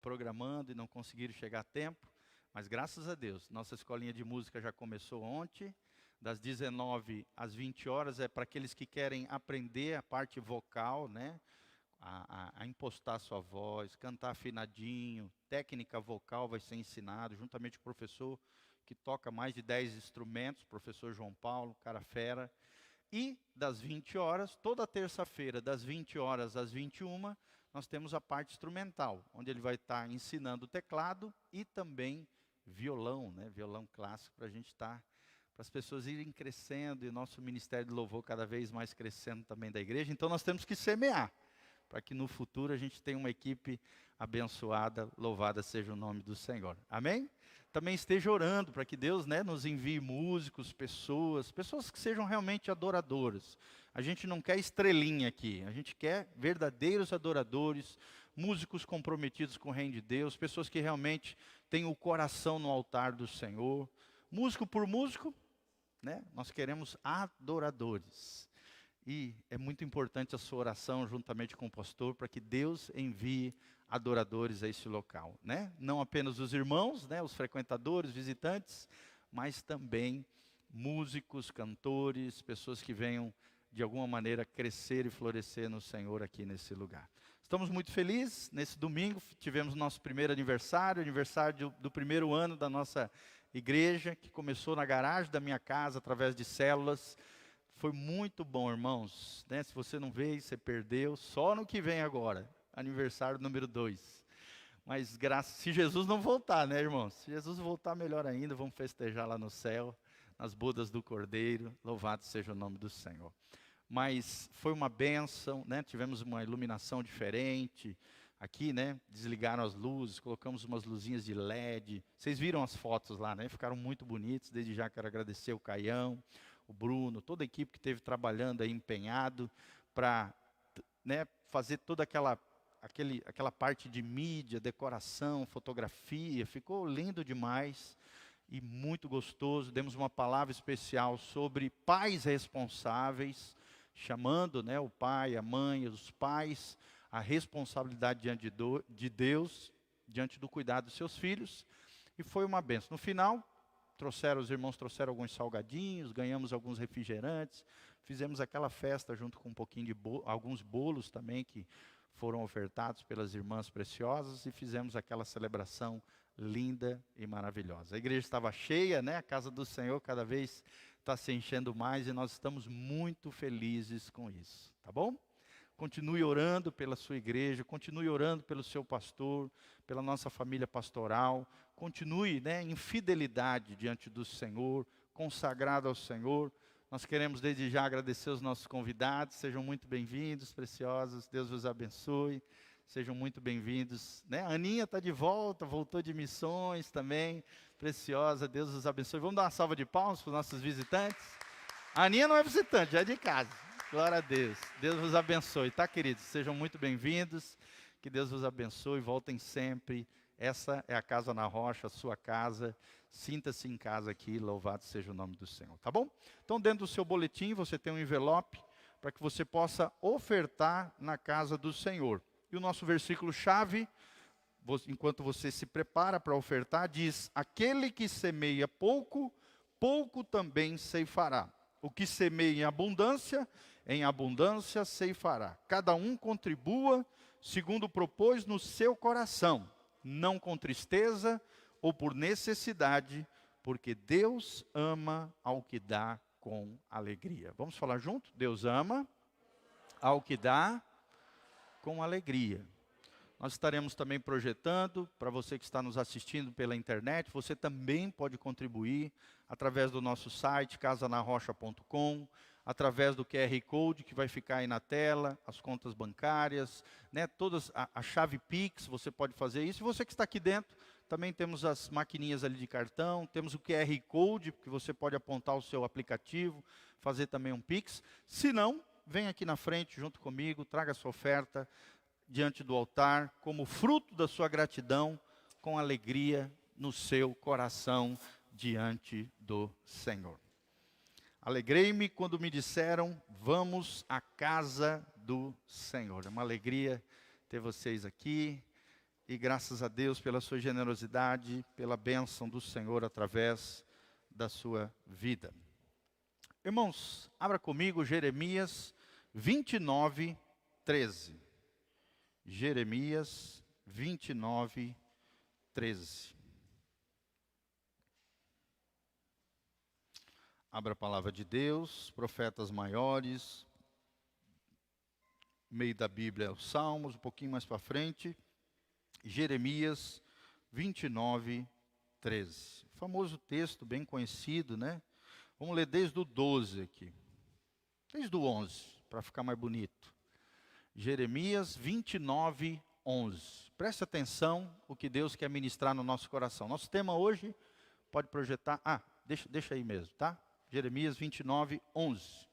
programando e não conseguiram chegar a tempo, mas graças a Deus, nossa escolinha de música já começou ontem, das 19 às 20 horas, é para aqueles que querem aprender a parte vocal, né? A impostar sua voz, cantar afinadinho, técnica vocal vai ser ensinado, juntamente com o professor que toca mais de 10 instrumentos, professor João Paulo, cara fera. E das 20 horas, toda terça-feira, das 20 horas às 21, nós temos a parte instrumental, onde ele vai estar ensinando teclado e também violão, né? Violão clássico, para a gente estar, para as pessoas irem crescendo e nosso ministério de louvor cada vez mais crescendo também da igreja. Então nós temos que semear, para que no futuro a gente tenha uma equipe abençoada, louvada seja o nome do Senhor. Amém? Também esteja orando para que Deus, né, nos envie músicos, pessoas que sejam realmente adoradoras. A gente não quer estrelinha aqui, a gente quer verdadeiros adoradores, músicos comprometidos com o reino de Deus, pessoas que realmente têm o coração no altar do Senhor. Músico por músico, né, nós queremos adoradores. E é muito importante a sua oração juntamente com o pastor para que Deus envie adoradores a esse local, né? Não apenas os irmãos, né, os frequentadores, visitantes, mas também músicos, cantores, pessoas que venham de alguma maneira crescer e florescer no Senhor aqui nesse lugar. Estamos muito felizes, nesse domingo tivemos nosso primeiro aniversário do primeiro ano da nossa igreja, que começou na garagem da minha casa através de células. Foi muito bom, irmãos, né? Se você não veio, você perdeu, só no que vem agora, aniversário número 2. Mas se Jesus não voltar, né, irmãos? Se Jesus voltar, melhor ainda, vamos festejar lá no céu, nas bodas do Cordeiro, louvado seja o nome do Senhor. Mas foi uma bênção, né? Tivemos uma iluminação diferente, aqui, né, desligaram as luzes, colocamos umas luzinhas de LED, vocês viram as fotos lá, né? Ficaram muito bonitos, desde já quero agradecer o Caião, o Bruno, toda a equipe que esteve trabalhando aí, empenhado, para, né, fazer toda aquela parte de mídia, decoração, fotografia, ficou lindo demais e muito gostoso. Demos uma palavra especial sobre pais responsáveis, chamando, né, o pai, a mãe, os pais, a responsabilidade diante de Deus, diante do cuidado dos seus filhos, e foi uma bênção. No final, os irmãos trouxeram alguns salgadinhos, ganhamos alguns refrigerantes, fizemos aquela festa junto com um pouquinho de alguns bolos também que foram ofertados pelas irmãs preciosas e fizemos aquela celebração linda e maravilhosa. A igreja estava cheia, né? A casa do Senhor cada vez está se enchendo mais e nós estamos muito felizes com isso, tá bom? Continue orando pela sua igreja, continue orando pelo seu pastor, pela nossa família pastoral, continue, né, em fidelidade diante do Senhor, consagrado ao Senhor. Nós queremos desde já agradecer os nossos convidados, sejam muito bem-vindos, preciosos, Deus os abençoe, sejam muito bem-vindos. Né? A Aninha está de volta, voltou de missões também, preciosa, Deus os abençoe. Vamos dar uma salva de palmas para os nossos visitantes? A Aninha não é visitante, já é de casa. Glória a Deus. Deus vos abençoe, tá, queridos? Sejam muito bem-vindos. Que Deus vos abençoe. Voltem sempre. Essa é a Casa na Rocha, a sua casa. Sinta-se em casa aqui. Louvado seja o nome do Senhor. Tá bom? Então, dentro do seu boletim, você tem um envelope para que você possa ofertar na casa do Senhor. E o nosso versículo-chave, enquanto você se prepara para ofertar, diz: aquele que semeia pouco, pouco também ceifará. O que semeia em abundância ceifará. Cada um contribua segundo propôs no seu coração, não com tristeza ou por necessidade, porque Deus ama ao que dá com alegria. Vamos falar junto? Deus ama ao que dá com alegria. Nós estaremos também projetando, para você que está nos assistindo pela internet, você também pode contribuir através do nosso site, casanarrocha.com, através do QR Code que vai ficar aí na tela, as contas bancárias, né, todas, a chave Pix, você pode fazer isso. E você que está aqui dentro, também temos as maquininhas ali de cartão, temos o QR Code, que você pode apontar o seu aplicativo, fazer também um Pix. Se não, vem aqui na frente junto comigo, traga a sua oferta diante do altar, como fruto da sua gratidão, com alegria no seu coração diante do Senhor. Alegrei-me quando me disseram, vamos à casa do Senhor. É uma alegria ter vocês aqui. e graças a Deus pela sua generosidade, pela bênção do Senhor através da sua vida. Irmãos, abra comigo Jeremias 29, 13. Jeremias 29, 13. Abra a palavra de Deus, profetas maiores, meio da Bíblia, os Salmos, um pouquinho mais para frente. Jeremias 29, 13. Famoso texto, bem conhecido, né? Vamos ler desde o 12 aqui. Desde o 11, para ficar mais bonito. Jeremias 29, 11. Preste atenção o que Deus quer ministrar no nosso coração. Nosso tema hoje, pode projetar. Deixa aí mesmo, tá? Jeremias 29, 11.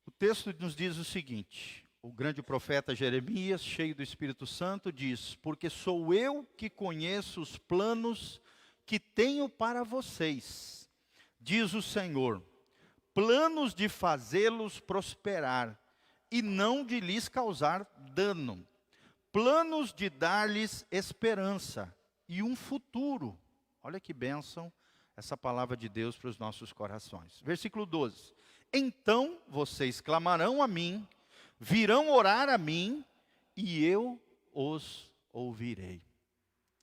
O texto nos diz o seguinte. O grande profeta Jeremias, cheio do Espírito Santo, diz: porque sou eu que conheço os planos que tenho para vocês, diz o Senhor, planos de fazê-los prosperar e não de lhes causar dano, planos de dar-lhes esperança e um futuro. Olha que bênção essa palavra de Deus para os nossos corações. Versículo 12. Então vocês clamarão a mim, virão orar a mim, e eu os ouvirei.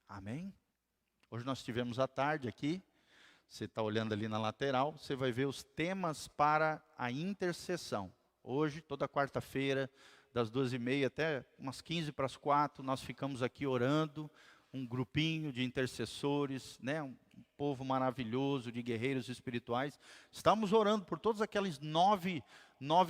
Amém? Hoje nós tivemos à tarde aqui, você está olhando ali na lateral, você vai ver os temas para a intercessão. Hoje, toda quarta-feira, das 12h30 até umas 15 para as 4, nós ficamos aqui orando, um grupinho de intercessores, né, um povo maravilhoso de guerreiros espirituais. Estamos orando por todos aqueles nove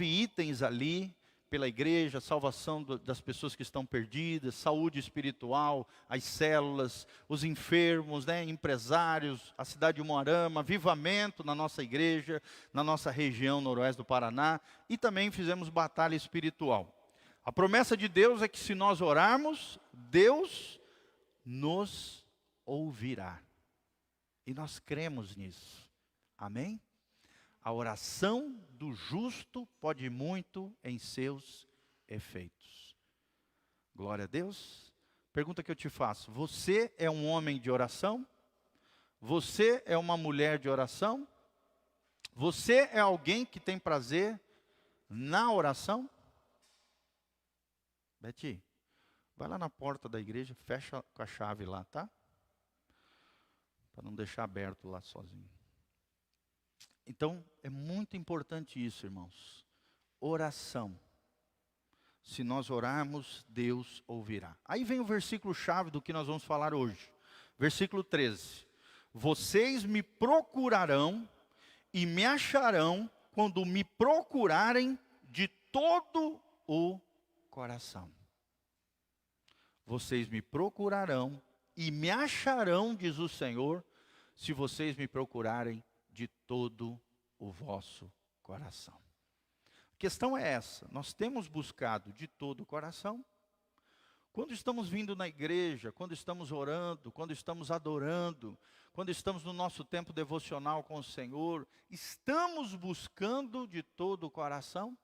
itens ali, pela igreja, salvação das pessoas que estão perdidas, saúde espiritual, as células, os enfermos, né, empresários, a cidade de Umuarama, avivamento na nossa igreja, na nossa região noroeste do Paraná, e também fizemos batalha espiritual. A promessa de Deus é que se nós orarmos, Deus nos ouvirá. E nós cremos nisso. Amém? A oração do justo pode muito em seus efeitos. Glória a Deus. Pergunta que eu te faço: você é um homem de oração? Você é uma mulher de oração? Você é alguém que tem prazer na oração? Beti, vai lá na porta da igreja, fecha com a chave lá, tá? Para não deixar aberto lá sozinho. Então, é muito importante isso, irmãos. Oração. Se nós orarmos, Deus ouvirá. Aí vem o versículo-chave do que nós vamos falar hoje. Versículo 13. Vocês me procurarão e me acharão quando me procurarem de todo o coração. Vocês me procurarão e me acharão, diz o Senhor, se vocês me procurarem de todo o vosso coração. A questão é essa: nós temos buscado de todo o coração? Quando estamos vindo na igreja, quando estamos orando, quando estamos adorando, quando estamos no nosso tempo devocional com o Senhor, estamos buscando de todo o coração?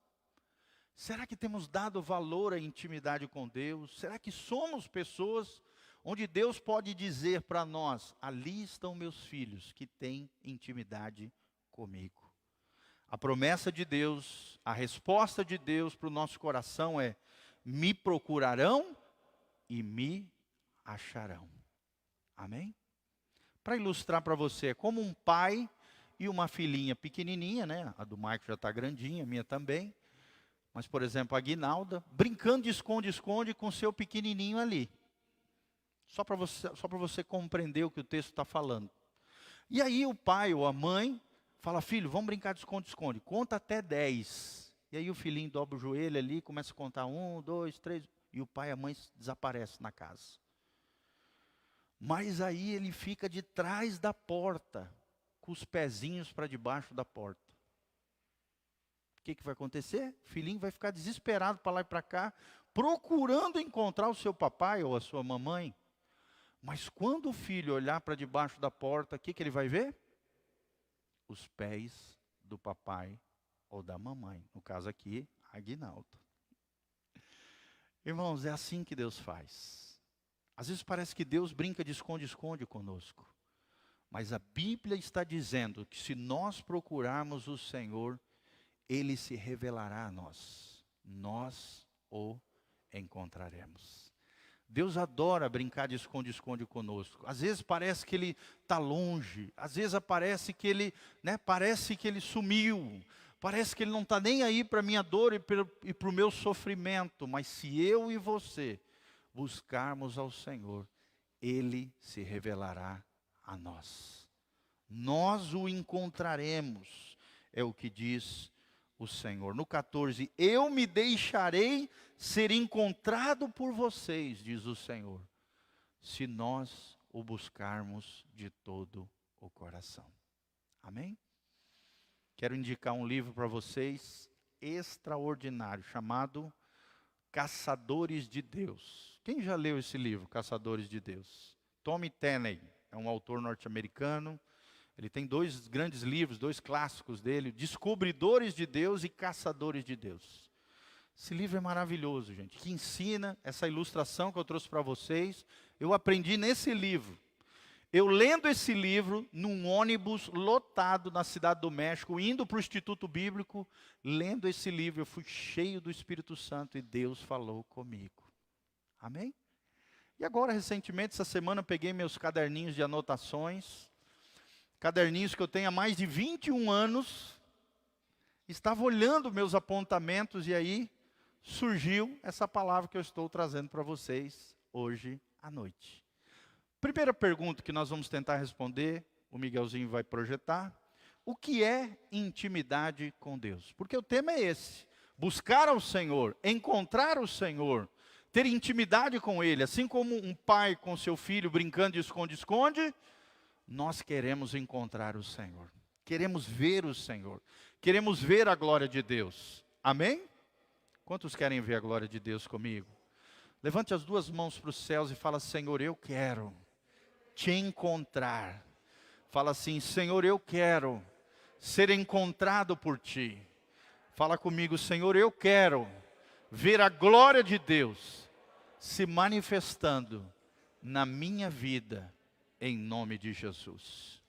Será que temos dado valor à intimidade com Deus? Será que somos pessoas onde Deus pode dizer para nós: ali estão meus filhos que têm intimidade comigo? A promessa de Deus, a resposta de Deus para o nosso coração é: me procurarão e me acharão. Amém? Para ilustrar para você, é como um pai e uma filhinha pequenininha, né? A do Marco já está grandinha, a minha também. Mas, por exemplo, a Guinalda, brincando de esconde-esconde com o seu pequenininho ali. Só para você compreender o que o texto está falando. E aí o pai ou a mãe fala: filho, vamos brincar de esconde-esconde. Conta até 10. E aí o filhinho dobra o joelho ali, começa a contar 1, 2, 3. E o pai e a mãe desaparecem na casa. Mas aí ele fica de trás da porta, com os pezinhos para debaixo da porta. O que vai acontecer? O filhinho vai ficar desesperado para lá e para cá, procurando encontrar o seu papai ou a sua mamãe. Mas quando o filho olhar para debaixo da porta, o que ele vai ver? Os pés do papai ou da mamãe. No caso aqui, Aguinaldo. Irmãos, é assim que Deus faz. Às vezes parece que Deus brinca de esconde-esconde conosco. Mas a Bíblia está dizendo que se nós procurarmos o Senhor, Ele se revelará a nós. Nós o encontraremos. Deus adora brincar de esconde-esconde conosco. Às vezes parece que Ele está longe. Às vezes parece que Ele sumiu. Parece que Ele não está nem aí para a minha dor e para o meu sofrimento. Mas se eu e você buscarmos ao Senhor, Ele se revelará a nós. Nós o encontraremos, é o que diz o Senhor. No 14, eu me deixarei ser encontrado por vocês, diz o Senhor, se nós o buscarmos de todo o coração. Amém? Quero indicar um livro para vocês, extraordinário, chamado Caçadores de Deus. Quem já leu esse livro, Caçadores de Deus? Tommy Tenney, é um autor norte-americano. Ele tem 2 grandes livros, 2 clássicos dele, Descobridores de Deus e Caçadores de Deus. Esse livro é maravilhoso, gente, que ensina essa ilustração que eu trouxe para vocês. Eu aprendi nesse livro. Eu lendo esse livro, num ônibus lotado na Cidade do México, indo para o Instituto Bíblico, lendo esse livro, eu fui cheio do Espírito Santo e Deus falou comigo. Amém? E agora, recentemente, essa semana, eu peguei meus caderninhos de anotações, caderninhos que eu tenho há mais de 21 anos, estava olhando meus apontamentos e aí surgiu essa palavra que eu estou trazendo para vocês hoje à noite. Primeira pergunta que nós vamos tentar responder, o Miguelzinho vai projetar. O que é intimidade com Deus? Porque o tema é esse, buscar ao Senhor, encontrar o Senhor, ter intimidade com Ele, assim como um pai com seu filho brincando de esconde-esconde, nós queremos encontrar o Senhor, queremos ver o Senhor, queremos ver a glória de Deus, amém? Quantos querem ver a glória de Deus comigo? Levante as 2 mãos para os céus e fala, Senhor, eu quero te encontrar. Fala assim, Senhor, eu quero ser encontrado por Ti. Fala comigo, Senhor, eu quero ver a glória de Deus se manifestando na minha vida, em nome de Jesus.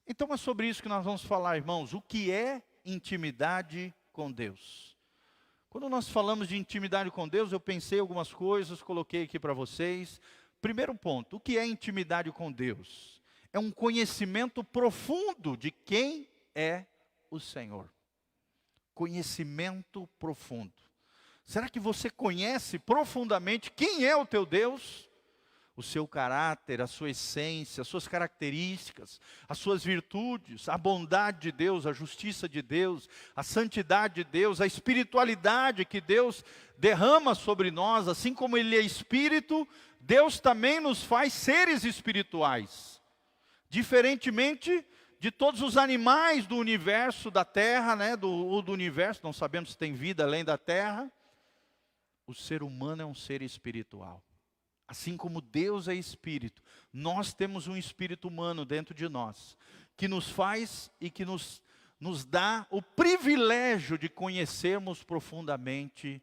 Então é sobre isso que nós vamos falar, irmãos. O que é intimidade com Deus? Quando nós falamos de intimidade com Deus, eu pensei algumas coisas, coloquei aqui para vocês. Primeiro ponto, o que é intimidade com Deus? É um conhecimento profundo de quem é o Senhor. Conhecimento profundo. Será que você conhece profundamente quem é o teu Deus? O seu caráter, a sua essência, as suas características, as suas virtudes, a bondade de Deus, a justiça de Deus, a santidade de Deus, a espiritualidade que Deus derrama sobre nós, assim como Ele é Espírito, Deus também nos faz seres espirituais. Diferentemente de todos os animais do universo, da terra, do universo, não sabemos se tem vida além da terra, o ser humano é um ser espiritual. Assim como Deus é espírito, nós temos um espírito humano dentro de nós, que nos faz e que nos dá o privilégio de conhecermos profundamente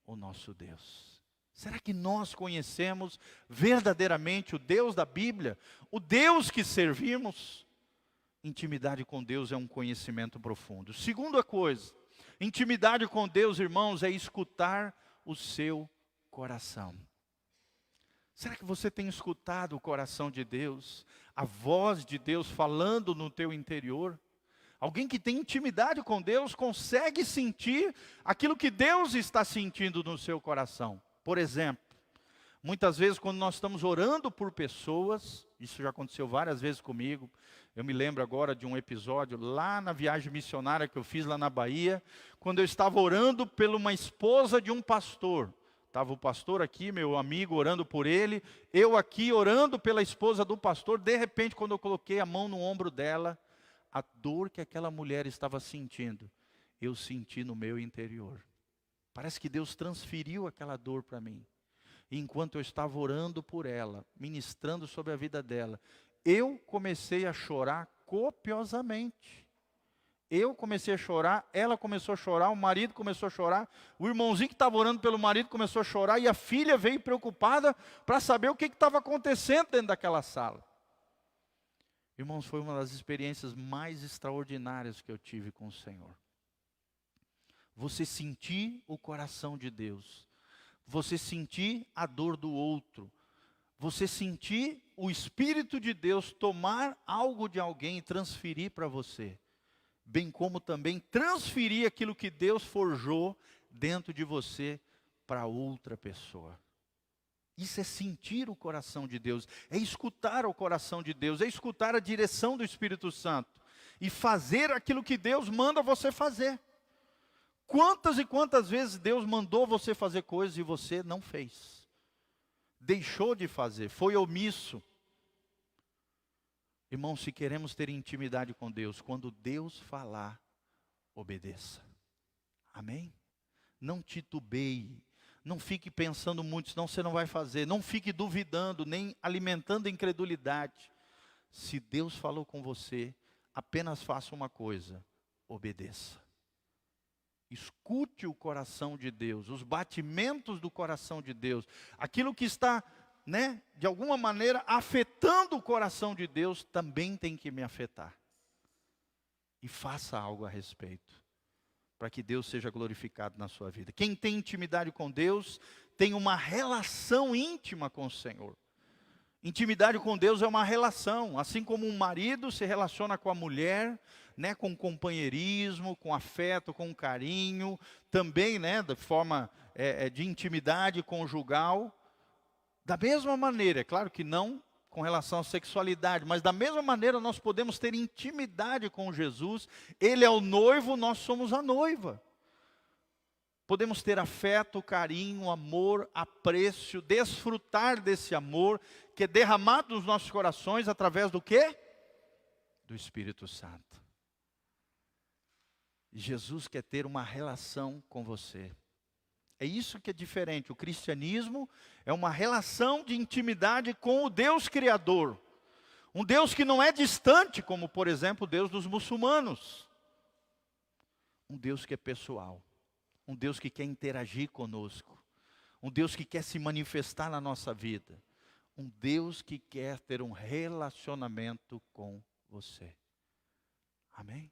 o nosso Deus. Será que nós conhecemos verdadeiramente o Deus da Bíblia? O Deus que servimos? Intimidade com Deus é um conhecimento profundo. Segunda coisa, intimidade com Deus, irmãos, é escutar o seu coração. Será que você tem escutado o coração de Deus? A voz de Deus falando no teu interior? Alguém que tem intimidade com Deus consegue sentir aquilo que Deus está sentindo no seu coração. Por exemplo, muitas vezes quando nós estamos orando por pessoas, isso já aconteceu várias vezes comigo, eu me lembro agora de um episódio lá na viagem missionária que eu fiz lá na Bahia, quando eu estava orando por uma esposa de um pastor. Estava o pastor aqui, meu amigo, orando por ele, eu aqui orando pela esposa do pastor. De repente, quando eu coloquei a mão no ombro dela, a dor que aquela mulher estava sentindo, eu senti no meu interior. Parece que Deus transferiu aquela dor para mim. E enquanto eu estava orando por ela, ministrando sobre a vida dela, eu comecei a chorar copiosamente. Eu comecei a chorar, ela começou a chorar, o marido começou a chorar, o irmãozinho que estava orando pelo marido começou a chorar, e a filha veio preocupada para saber o que estava acontecendo dentro daquela sala. Irmãos, foi uma das experiências mais extraordinárias que eu tive com o Senhor. Você sentir o coração de Deus, você sentir a dor do outro, você sentir o Espírito de Deus tomar algo de alguém e transferir para você, bem como também transferir aquilo que Deus forjou dentro de você para outra pessoa. Isso é sentir o coração de Deus, é escutar o coração de Deus, é escutar a direção do Espírito Santo e fazer aquilo que Deus manda você fazer. Quantas e quantas vezes Deus mandou você fazer coisas e você não fez? Deixou de fazer, foi omisso. Irmãos, se queremos ter intimidade com Deus, quando Deus falar, obedeça. Amém? Não titubeie, não fique pensando muito, senão você não vai fazer. Não fique duvidando, nem alimentando incredulidade. Se Deus falou com você, apenas faça uma coisa: obedeça. Escute o coração de Deus, os batimentos do coração de Deus, aquilo que está, de alguma maneira afetando o coração de Deus, também tem que me afetar. E faça algo a respeito, para que Deus seja glorificado na sua vida. Quem tem intimidade com Deus, tem uma relação íntima com o Senhor. Intimidade com Deus é uma relação, assim como um marido se relaciona com a mulher, com companheirismo, com afeto, com carinho, também de forma de intimidade conjugal. Da mesma maneira, é claro que não com relação à sexualidade, mas da mesma maneira nós podemos ter intimidade com Jesus. Ele é o noivo, nós somos a noiva. Podemos ter afeto, carinho, amor, apreço, desfrutar desse amor que é derramado nos nossos corações através do quê? Do Espírito Santo. Jesus quer ter uma relação com você. É isso que é diferente. O cristianismo é uma relação de intimidade com o Deus Criador. Um Deus que não é distante, como por exemplo o Deus dos muçulmanos. Um Deus que é pessoal. Um Deus que quer interagir conosco. Um Deus que quer se manifestar na nossa vida. Um Deus que quer ter um relacionamento com você. Amém?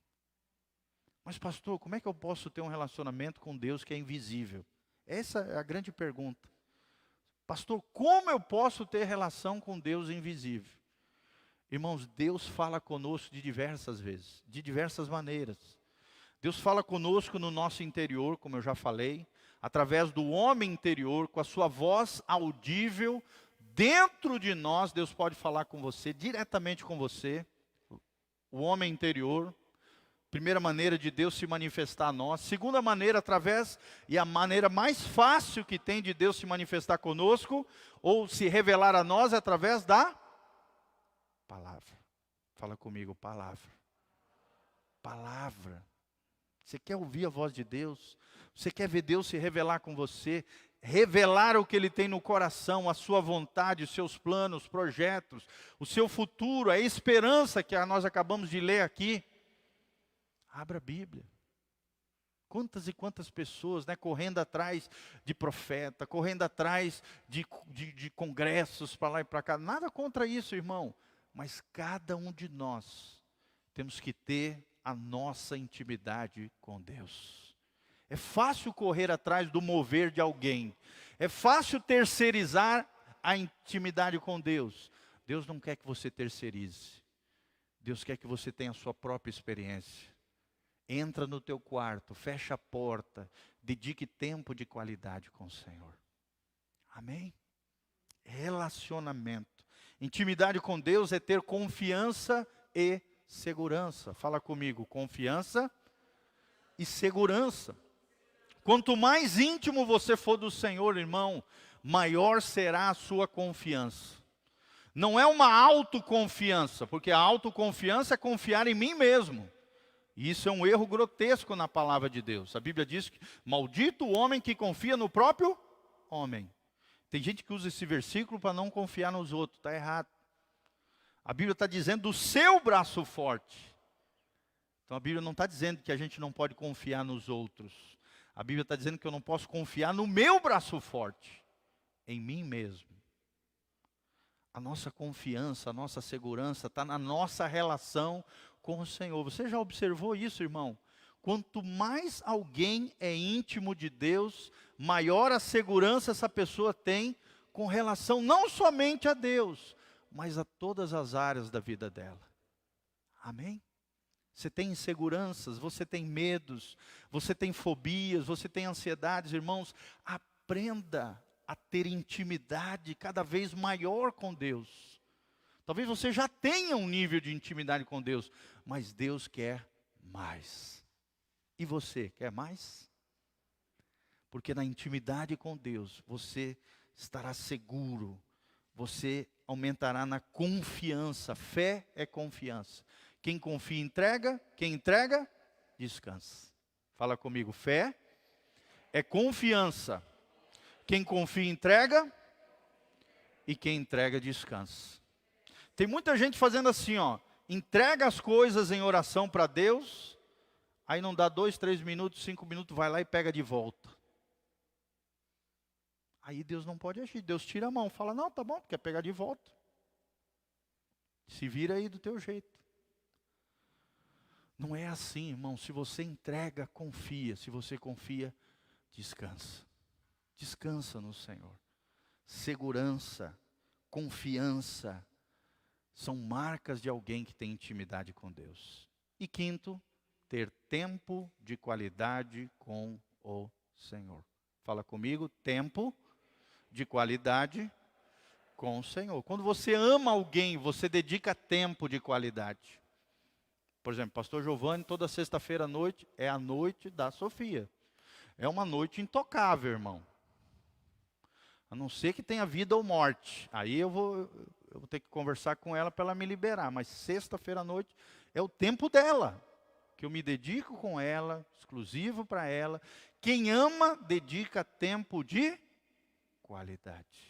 Mas pastor, como é que eu posso ter um relacionamento com Deus que é invisível? Essa é a grande pergunta. Pastor, como eu posso ter relação com Deus invisível? Irmãos, Deus fala conosco de diversas vezes, de diversas maneiras. Deus fala conosco no nosso interior, como eu já falei, através do homem interior, com a sua voz audível, dentro de nós, Deus pode falar com você, diretamente com você, o homem interior. Primeira maneira de Deus se manifestar a nós. Segunda maneira, através, e a maneira mais fácil que tem de Deus se manifestar conosco, ou se revelar a nós, é através da palavra. Fala comigo, palavra. Palavra. Você quer ouvir a voz de Deus? Você quer ver Deus se revelar com você? Revelar o que Ele tem no coração, a sua vontade, os seus planos, projetos, o seu futuro, a esperança que nós acabamos de ler aqui. Abra a Bíblia. Quantas e quantas pessoas, correndo atrás de profeta, correndo atrás de congressos para lá e para cá. Nada contra isso, irmão. Mas cada um de nós temos que ter a nossa intimidade com Deus. É fácil correr atrás do mover de alguém. É fácil terceirizar a intimidade com Deus. Deus não quer que você terceirize. Deus quer que você tenha a sua própria experiência. Entra no teu quarto, fecha a porta, dedique tempo de qualidade com o Senhor. Amém? Relacionamento. Intimidade com Deus é ter confiança e segurança. Fala comigo, confiança e segurança. Quanto mais íntimo você for do Senhor, irmão, maior será a sua confiança. Não é uma autoconfiança, porque a autoconfiança é confiar em mim mesmo. E isso é um erro grotesco na palavra de Deus. A Bíblia diz que maldito o homem que confia no próprio homem. Tem gente que usa esse versículo para não confiar nos outros. Está errado. A Bíblia está dizendo do seu braço forte. Então a Bíblia não está dizendo que a gente não pode confiar nos outros. A Bíblia está dizendo que eu não posso confiar no meu braço forte, em mim mesmo. A nossa confiança, a nossa segurança está na nossa relação com o Senhor. Você já observou isso, irmão? Quanto mais alguém é íntimo de Deus, maior a segurança essa pessoa tem com relação não somente a Deus, mas a todas as áreas da vida dela. Amém? Você tem inseguranças, você tem medos, você tem fobias, você tem ansiedades, irmãos, aprenda a ter intimidade cada vez maior com Deus. Talvez você já tenha um nível de intimidade com Deus, mas Deus quer mais. E você quer mais? Porque na intimidade com Deus, você estará seguro, você aumentará na confiança. Fé é confiança. Quem confia, entrega. Quem entrega, descansa. Fala comigo, fé é confiança. Quem confia, entrega. E quem entrega, descansa. Tem muita gente fazendo assim, ó. Entrega as coisas em oração para Deus. Aí não dá 2, 3 minutos, 5 minutos, vai lá e pega de volta. Aí Deus não pode agir. Deus tira a mão, fala, não, tá bom, quer pegar de volta. Se vira aí do teu jeito. Não é assim, irmão. Se você entrega, confia. Se você confia, descansa. Descansa no Senhor. Segurança, confiança, são marcas de alguém que tem intimidade com Deus. E quinto, ter tempo de qualidade com o Senhor. Fala comigo, tempo de qualidade com o Senhor. Quando você ama alguém, você dedica tempo de qualidade. Por exemplo, pastor Giovanni, toda sexta-feira à noite, é a noite da Sofia. É uma noite intocável, irmão. A não ser que tenha vida ou morte. Aí eu vou ter que conversar com ela para ela me liberar. Mas sexta-feira à noite é o tempo dela. Que eu me dedico com ela, exclusivo para ela. Quem ama, dedica tempo de qualidade.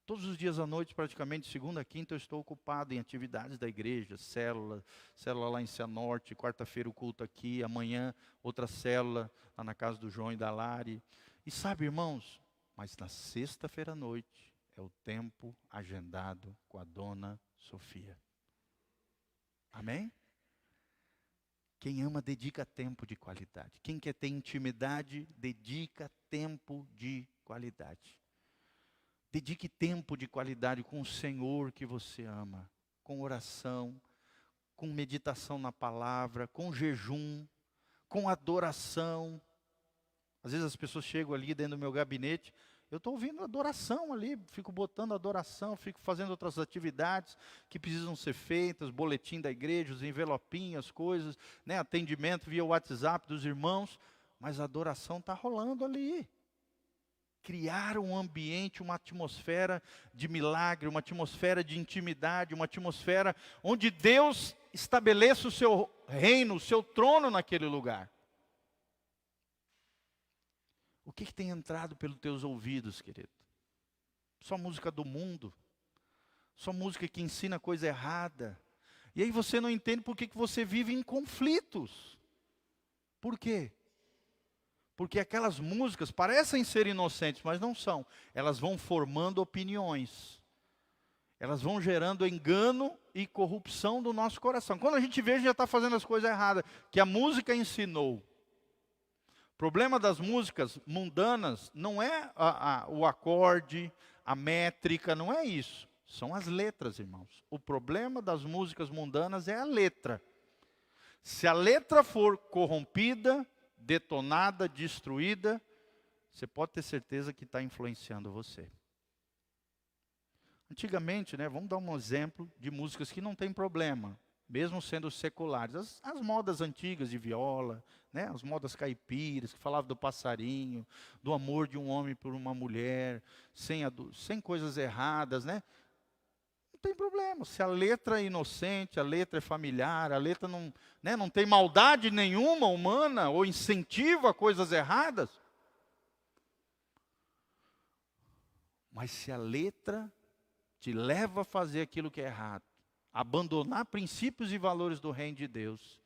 Todos os dias à noite, praticamente, segunda a quinta, eu estou ocupado em atividades da igreja, célula lá em Cianorte, quarta-feira o culto aqui, amanhã outra célula lá na casa do João e da Lari. E sabe, irmãos, mas na sexta-feira à noite é o tempo agendado com a dona Sofia. Amém? Quem ama, dedica tempo de qualidade. Quem quer ter intimidade, dedica tempo de qualidade. Dedique tempo de qualidade com o Senhor que você ama. Com oração, com meditação na palavra, com jejum, com adoração. Às vezes as pessoas chegam ali dentro do meu gabinete, eu estou ouvindo adoração ali, fico botando adoração, fico fazendo outras atividades que precisam ser feitas, boletim da igreja, os envelopinhos, as coisas, né, atendimento via WhatsApp dos irmãos, mas a adoração está rolando ali. Criar um ambiente, uma atmosfera de milagre, uma atmosfera de intimidade, uma atmosfera onde Deus estabeleça o seu reino, o seu trono naquele lugar. O que tem entrado pelos teus ouvidos, querido? Só música do mundo? Só música que ensina coisa errada? E aí você não entende por que você vive em conflitos. Por quê? Porque aquelas músicas parecem ser inocentes, mas não são. Elas vão formando opiniões. Elas vão gerando engano e corrupção do nosso coração. Quando a gente vê, a gente já está fazendo as coisas erradas, que a música ensinou. O problema das músicas mundanas não é o acorde, a métrica, não é isso. São as letras, irmãos. O problema das músicas mundanas é a letra. Se a letra for corrompida, detonada, destruída, você pode ter certeza que está influenciando você. Antigamente, né, vamos dar um exemplo de músicas que não tem problema, mesmo sendo seculares. As modas antigas de viola, né, as modas caipiras, que falavam do passarinho, do amor de um homem por uma mulher, sem coisas erradas, né? Não tem problema. Se a letra é inocente, a letra é familiar, a letra não tem maldade nenhuma humana ou incentiva coisas erradas. Mas se a letra te leva a fazer aquilo que é errado, abandonar princípios e valores do reino de Deus,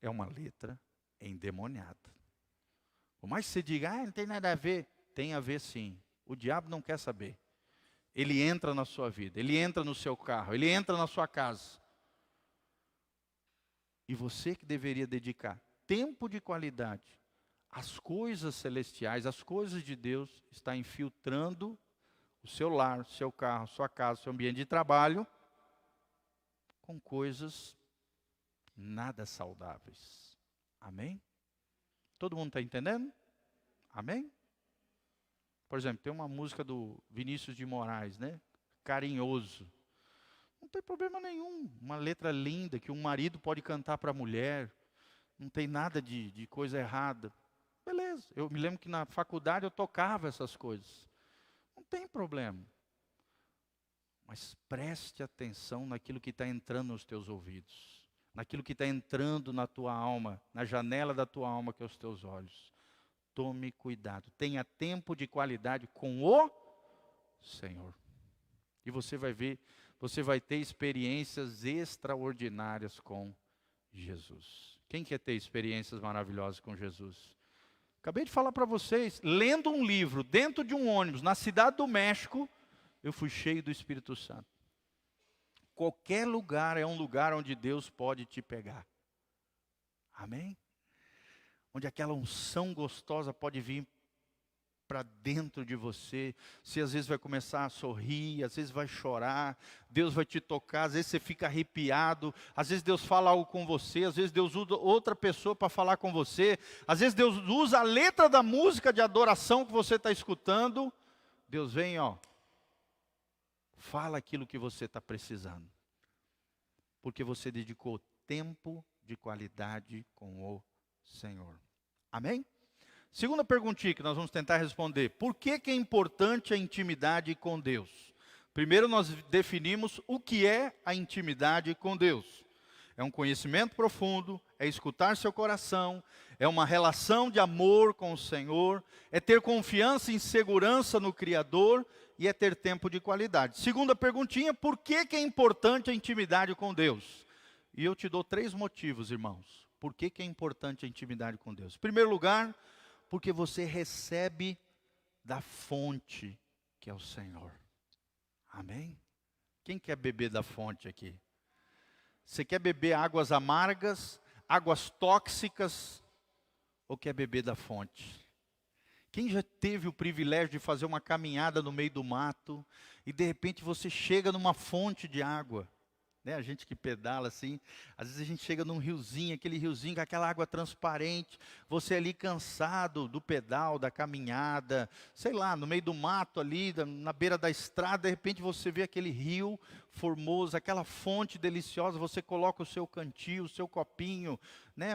é uma letra endemoniada. Por mais que você diga, não tem nada a ver, tem a ver sim. O diabo não quer saber. Ele entra na sua vida, ele entra no seu carro, ele entra na sua casa. E você que deveria dedicar tempo de qualidade às coisas celestiais, às coisas de Deus, está infiltrando o seu lar, seu carro, sua casa, seu ambiente de trabalho, com coisas nada saudáveis. Amém? Todo mundo está entendendo? Amém? Por exemplo, tem uma música do Vinícius de Moraes, né? Carinhoso. Não tem problema nenhum. Uma letra linda que um marido pode cantar para a mulher. Não tem nada de coisa errada. Beleza. Eu me lembro que na faculdade eu tocava essas coisas. Não tem problema. Mas preste atenção naquilo que está entrando nos teus ouvidos. Naquilo que está entrando na tua alma, na janela da tua alma, que é os teus olhos. Tome cuidado. Tenha tempo de qualidade com o Senhor. E você vai ver, você vai ter experiências extraordinárias com Jesus. Quem quer ter experiências maravilhosas com Jesus? Acabei de falar para vocês, lendo um livro dentro de um ônibus na cidade do México, eu fui cheio do Espírito Santo. Qualquer lugar é um lugar onde Deus pode te pegar. Amém? Onde aquela unção gostosa pode vir para dentro de você. Você às vezes vai começar a sorrir, às vezes vai chorar, Deus vai te tocar, às vezes você fica arrepiado, às vezes Deus fala algo com você, às vezes Deus usa outra pessoa para falar com você, às vezes Deus usa a letra da música de adoração que você está escutando. Deus vem, fala aquilo que você está precisando. Porque você dedicou tempo de qualidade com o Senhor. Amém? Segunda perguntinha que nós vamos tentar responder. Por que é importante a intimidade com Deus? Primeiro nós definimos o que é a intimidade com Deus. É um conhecimento profundo, é escutar seu coração, é uma relação de amor com o Senhor, é ter confiança e segurança no Criador e é ter tempo de qualidade. Segunda perguntinha, por que é importante a intimidade com Deus? E eu te dou 3 motivos, irmãos. Por que é importante a intimidade com Deus? Em primeiro lugar, porque você recebe da fonte que é o Senhor. Amém? Quem quer beber da fonte aqui? Você quer beber águas amargas, águas tóxicas, ou quer beber da fonte? Quem já teve o privilégio de fazer uma caminhada no meio do mato, e de repente você chega numa fonte de água? Né? A gente que pedala assim, às vezes a gente chega num riozinho, aquele riozinho com aquela água transparente, você ali cansado do pedal, da caminhada, sei lá, no meio do mato ali, na beira da estrada, de repente você vê aquele rio formoso, aquela fonte deliciosa, você coloca o seu cantil, o seu copinho, né?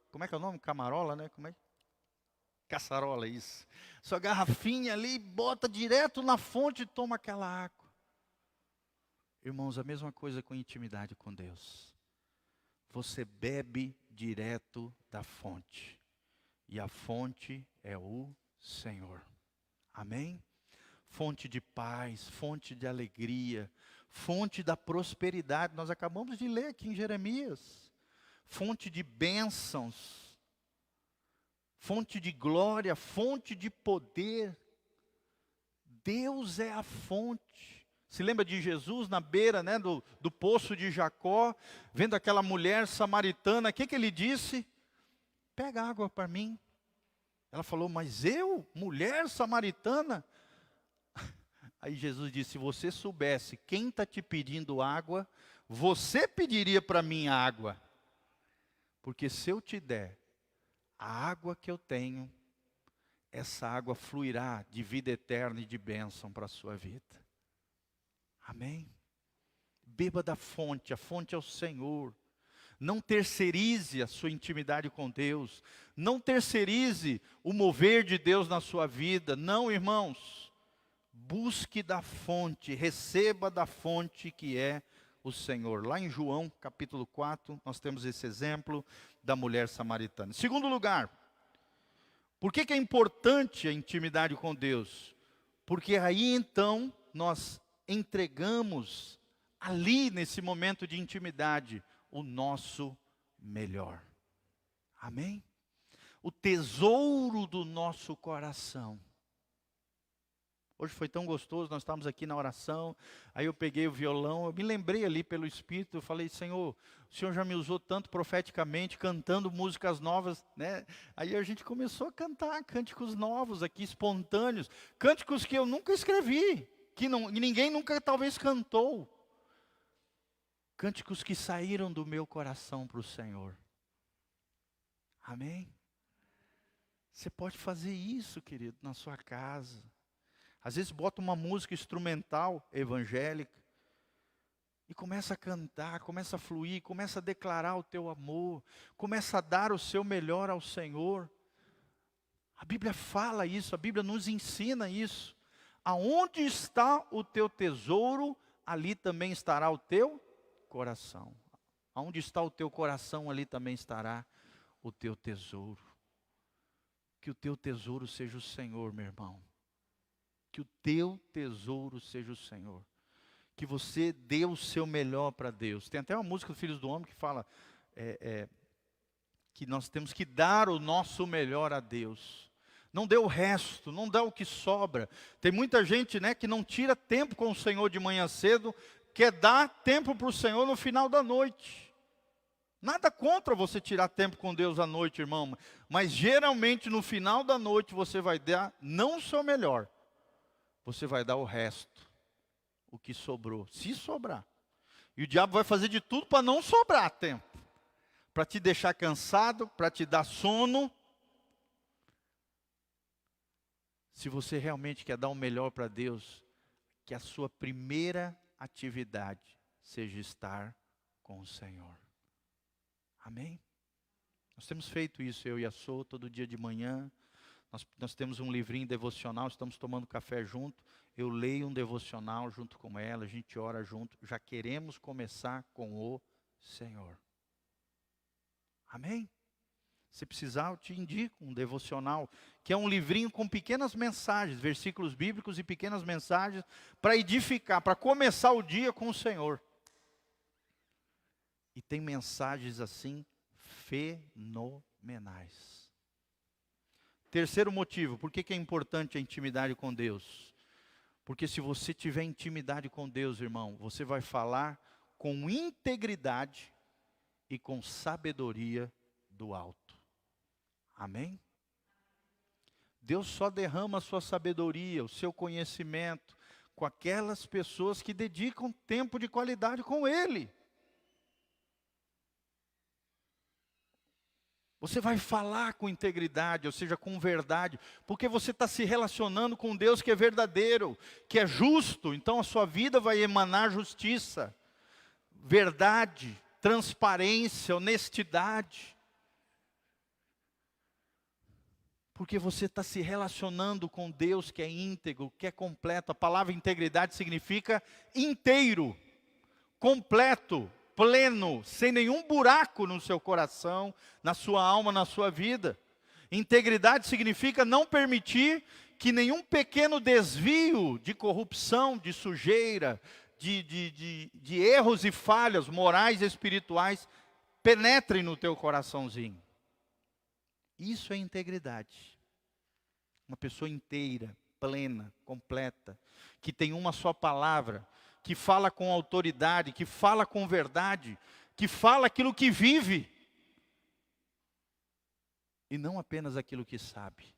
Como é que é o nome? Camarola, né? Como é? Caçarola, isso. Sua garrafinha ali, bota direto na fonte e toma aquela água. Irmãos, a mesma coisa com intimidade com Deus. Você bebe direto da fonte. E a fonte é o Senhor. Amém? Fonte de paz, fonte de alegria, fonte da prosperidade. Nós acabamos de ler aqui em Jeremias. Fonte de bênçãos, fonte de glória, fonte de poder. Deus é a fonte. Se lembra de Jesus na beira, né, do poço de Jacó, vendo aquela mulher samaritana, o que ele disse? Pega água para mim. Ela falou, mas eu, mulher samaritana? Aí Jesus disse, se você soubesse quem está te pedindo água, você pediria para mim água. Porque se eu te der a água que eu tenho, essa água fluirá de vida eterna e de bênção para a sua vida. Amém? Beba da fonte, a fonte é o Senhor. Não terceirize a sua intimidade com Deus. Não terceirize o mover de Deus na sua vida. Não, irmãos. Busque da fonte, receba da fonte que é o Senhor. Lá em João, capítulo 4, nós temos esse exemplo da mulher samaritana. Segundo lugar, por que é importante a intimidade com Deus? Porque aí então nós entregamos ali nesse momento de intimidade, o nosso melhor. Amém? O tesouro do nosso coração. Hoje foi tão gostoso, nós estávamos aqui na oração, aí eu peguei o violão, eu me lembrei ali pelo Espírito, eu falei, Senhor, o Senhor já me usou tanto profeticamente, cantando músicas novas, né? Aí a gente começou a cantar cânticos novos aqui, espontâneos, cânticos que eu nunca escrevi, que ninguém nunca talvez cantou. Cânticos que saíram do meu coração para o Senhor. Amém? Você pode fazer isso, querido, na sua casa. Às vezes bota uma música instrumental evangélica e começa a cantar, começa a fluir, começa a declarar o teu amor, começa a dar o seu melhor ao Senhor. A Bíblia fala isso, a Bíblia nos ensina isso. Aonde está o teu tesouro, ali também estará o teu coração. Aonde está o teu coração, ali também estará o teu tesouro. Que o teu tesouro seja o Senhor, meu irmão. Que o teu tesouro seja o Senhor. Que você dê o seu melhor para Deus. Tem até uma música do Filhos do Homem que fala que nós temos que dar o nosso melhor a Deus. Não dê o resto, não dá o que sobra. Tem muita gente, né, que não tira tempo com o Senhor de manhã cedo, quer dar tempo para o Senhor no final da noite. Nada contra você tirar tempo com Deus à noite, irmão. Mas geralmente no final da noite você vai dar não o seu melhor. Você vai dar o resto, o que sobrou, se sobrar. E o diabo vai fazer de tudo para não sobrar tempo. Para te deixar cansado, para te dar sono. Se você realmente quer dar o melhor para Deus, que a sua primeira atividade seja estar com o Senhor. Amém? Nós temos feito isso, eu e a Sô, todo dia de manhã. Nós temos um livrinho devocional, estamos tomando café junto. Eu leio um devocional junto com ela, a gente ora junto. Já queremos começar com o Senhor. Amém? Se precisar, eu te indico um devocional, que é um livrinho com pequenas mensagens, versículos bíblicos e pequenas mensagens, para edificar, para começar o dia com o Senhor. E tem mensagens assim, fenomenais. Terceiro motivo, por que é importante a intimidade com Deus? Porque se você tiver intimidade com Deus, irmão, você vai falar com integridade e com sabedoria do alto. Amém? Deus só derrama a sua sabedoria, o seu conhecimento, com aquelas pessoas que dedicam tempo de qualidade com Ele. Você vai falar com integridade, ou seja, com verdade, porque você está se relacionando com Deus que é verdadeiro, que é justo, então a sua vida vai emanar justiça, verdade, transparência, honestidade. Porque você está se relacionando com Deus que é íntegro, que é completo. A palavra integridade significa inteiro, completo, pleno, sem nenhum buraco no seu coração, na sua alma, na sua vida. Integridade significa não permitir que nenhum pequeno desvio de corrupção, de sujeira, de erros e falhas morais e espirituais penetrem no teu coraçãozinho. Isso é integridade. Uma pessoa inteira, plena, completa, que tem uma só palavra, que fala com autoridade, que fala com verdade, que fala aquilo que vive, e não apenas aquilo que sabe.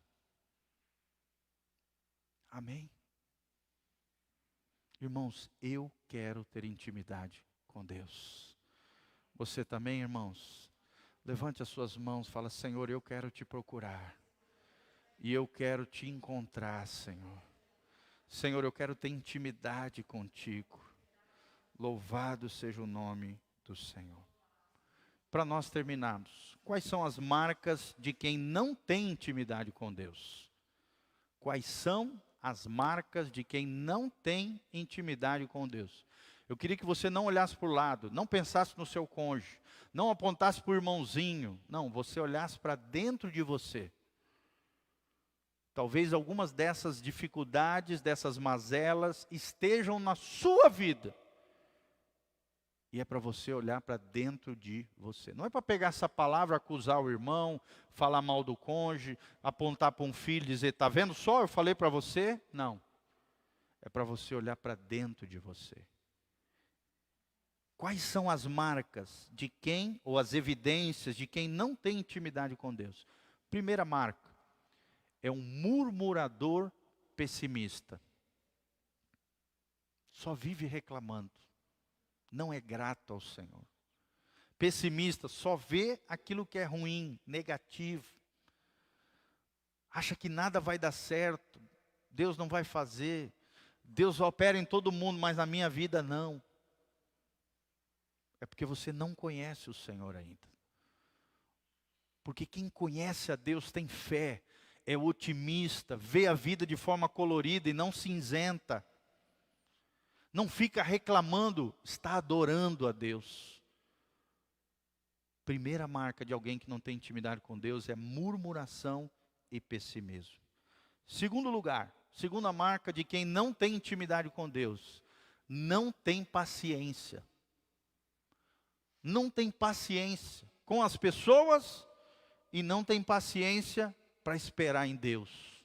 Amém? Irmãos, eu quero ter intimidade com Deus. Você também, irmãos? Levante as suas mãos, fala, Senhor, eu quero te procurar. E eu quero te encontrar, Senhor. Senhor, eu quero ter intimidade contigo. Louvado seja o nome do Senhor. Para nós terminarmos, quais são as marcas de quem não tem intimidade com Deus? Quais são as marcas de quem não tem intimidade com Deus? Eu queria que você não olhasse para o lado, não pensasse no seu cônjuge, não apontasse para o irmãozinho. Não, você olhasse para dentro de você. Talvez algumas dessas dificuldades, dessas mazelas, estejam na sua vida. E é para você olhar para dentro de você. Não é para pegar essa palavra, acusar o irmão, falar mal do cônjuge, apontar para um filho e dizer, está vendo só, eu falei para você? Não. É para você olhar para dentro de você. Quais são as marcas de quem, ou as evidências de quem não tem intimidade com Deus? Primeira marca, é um murmurador pessimista. Só vive reclamando. Não é grato ao Senhor. Pessimista, só vê aquilo que é ruim, negativo. Acha que nada vai dar certo. Deus não vai fazer. Deus opera em todo mundo, mas na minha vida não. É porque você não conhece o Senhor ainda. Porque quem conhece a Deus tem fé, é otimista, vê a vida de forma colorida e não cinzenta. Não fica reclamando, está adorando a Deus. Primeira marca de alguém que não tem intimidade com Deus é murmuração e pessimismo. Segundo lugar, segunda marca de quem não tem intimidade com Deus, não tem paciência. Não tem paciência com as pessoas e não tem paciência para esperar em Deus.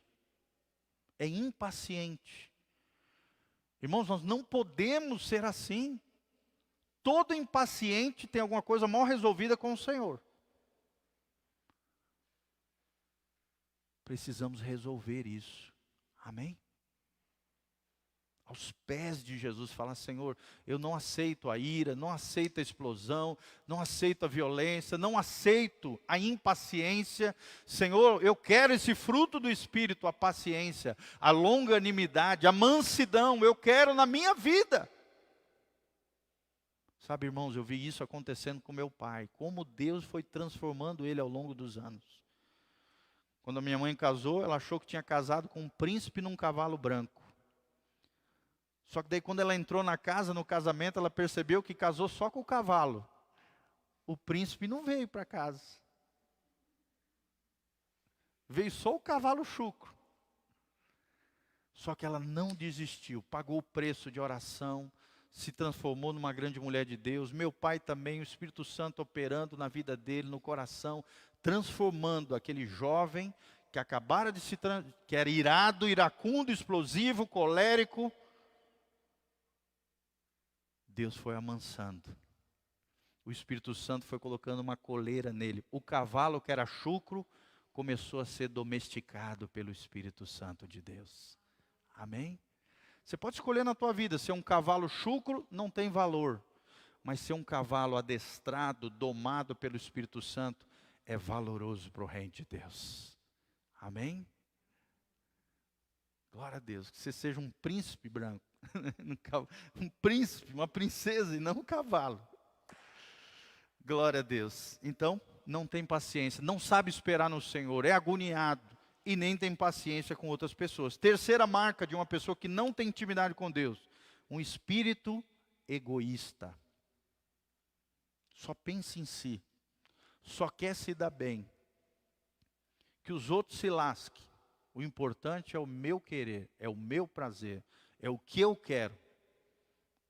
É impaciente. Irmãos, nós não podemos ser assim. Todo impaciente tem alguma coisa mal resolvida com o Senhor. Precisamos resolver isso. Amém? Aos pés de Jesus, falar, Senhor, eu não aceito a ira, não aceito a explosão, não aceito a violência, não aceito a impaciência. Senhor, eu quero esse fruto do Espírito, a paciência, a longanimidade, a mansidão, eu quero na minha vida. Sabe, irmãos, eu vi isso acontecendo com meu pai, como Deus foi transformando ele ao longo dos anos. Quando a minha mãe casou, ela achou que tinha casado com um príncipe num cavalo branco. Só que daí quando ela entrou na casa, no casamento, ela percebeu que casou só com o cavalo. O príncipe não veio para casa. Veio só o cavalo chucro. Só que ela não desistiu, pagou o preço de oração, se transformou numa grande mulher de Deus. Meu pai também, o Espírito Santo operando na vida dele, no coração, transformando aquele jovem que acabara de que era irado, iracundo, explosivo, colérico. Deus foi amansando. O Espírito Santo foi colocando uma coleira nele. O cavalo que era chucro começou a ser domesticado pelo Espírito Santo de Deus. Amém? Você pode escolher na tua vida, ser um cavalo chucro não tem valor. Mas ser um cavalo adestrado, domado pelo Espírito Santo, é valoroso para o reino de Deus. Amém? Glória a Deus, que você seja um príncipe branco. Um príncipe, uma princesa e não um cavalo. Glória a Deus. Então, não tem paciência, não sabe esperar no Senhor, é agoniado e nem tem paciência com outras pessoas. Terceira marca de uma pessoa que não tem intimidade com Deus, um espírito egoísta. Só pensa em si, só quer se dar bem, que os outros se lasquem. O importante é o meu querer, é o meu prazer, é o que eu quero.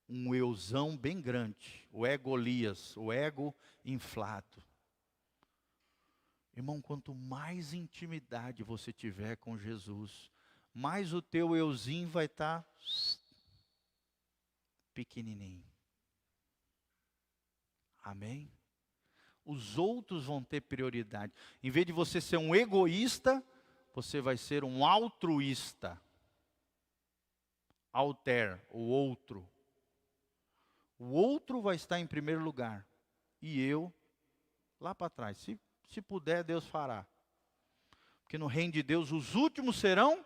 Um euzão bem grande, o egolias, o ego inflado. Irmão, quanto mais intimidade você tiver com Jesus, mais o teu euzinho vai estar pequenininho. Amém? Os outros vão ter prioridade. Em vez de você ser um egoísta, você vai ser um altruísta. Alter, o outro. O outro vai estar em primeiro lugar. E eu, lá para trás. Se puder, Deus fará. Porque no reino de Deus, os últimos serão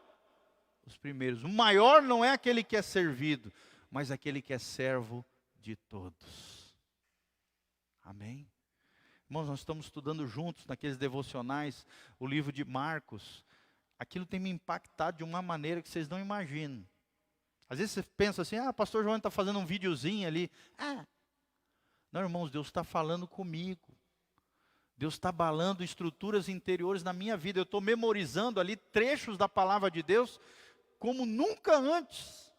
os primeiros. O maior não é aquele que é servido, mas aquele que é servo de todos. Amém? Irmãos, nós estamos estudando juntos, naqueles devocionais, o livro de Marcos. Aquilo tem me impactado de uma maneira que vocês não imaginam. Às vezes você pensa assim, pastor João está fazendo um videozinho ali. Não, irmãos, Deus está falando comigo. Deus está abalando estruturas interiores na minha vida. Eu estou memorizando ali trechos da palavra de Deus como nunca antes.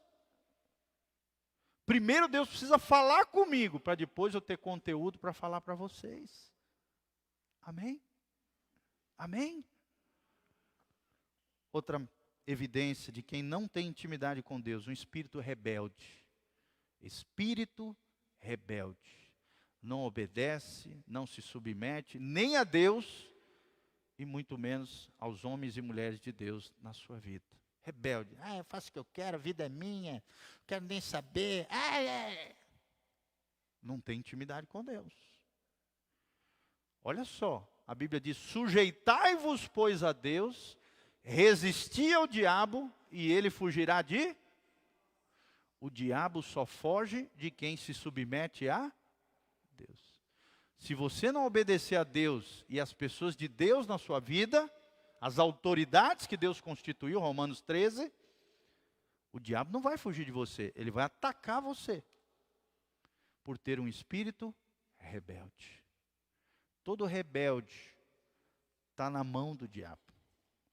Primeiro Deus precisa falar comigo, para depois eu ter conteúdo para falar para vocês. Amém? Amém? Outra evidência de quem não tem intimidade com Deus, um espírito rebelde. Espírito rebelde. Não obedece, não se submete, nem a Deus, e muito menos aos homens e mulheres de Deus na sua vida. Rebelde. Eu faço o que eu quero, a vida é minha, não quero nem saber. Não tem intimidade com Deus. Olha só, a Bíblia diz, sujeitai-vos, pois, a Deus, resisti ao diabo, e ele fugirá de... O diabo só foge de quem se submete a Deus. Se você não obedecer a Deus e as pessoas de Deus na sua vida, as autoridades que Deus constituiu, Romanos 13, o diabo não vai fugir de você, ele vai atacar você, por ter um espírito rebelde. Todo rebelde está na mão do diabo.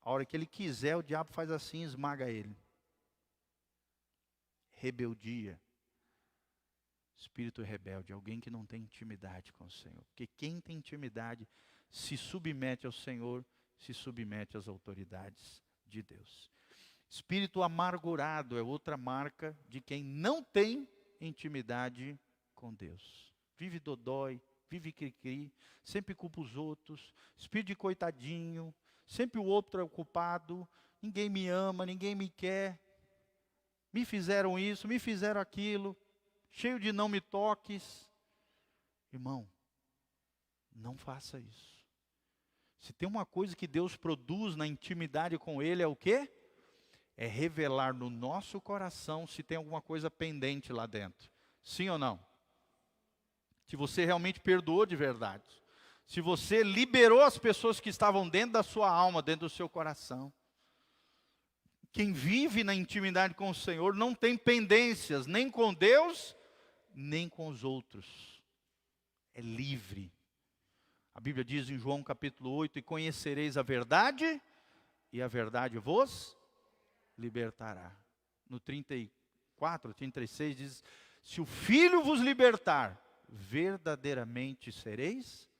A hora que ele quiser, o diabo faz assim, esmaga ele. Rebeldia. Espírito rebelde, alguém que não tem intimidade com o Senhor. Porque quem tem intimidade se submete ao Senhor, se submete às autoridades de Deus. Espírito amargurado é outra marca de quem não tem intimidade com Deus. Vive dodói, vive cri-cri, sempre culpa os outros, espírito de coitadinho, sempre o outro é o culpado, ninguém me ama, ninguém me quer, me fizeram isso, me fizeram aquilo, cheio de não me toques. Irmão, não faça isso. Se tem uma coisa que Deus produz na intimidade com Ele, é o quê? É revelar no nosso coração se tem alguma coisa pendente lá dentro. Sim ou não? Se você realmente perdoou de verdade. Se você liberou as pessoas que estavam dentro da sua alma, dentro do seu coração. Quem vive na intimidade com o Senhor não tem pendências, nem com Deus, nem com os outros. É livre. A Bíblia diz em João capítulo 8, e conhecereis a verdade, e a verdade vos libertará. No 34, 36 diz, se o Filho vos libertar, verdadeiramente sereis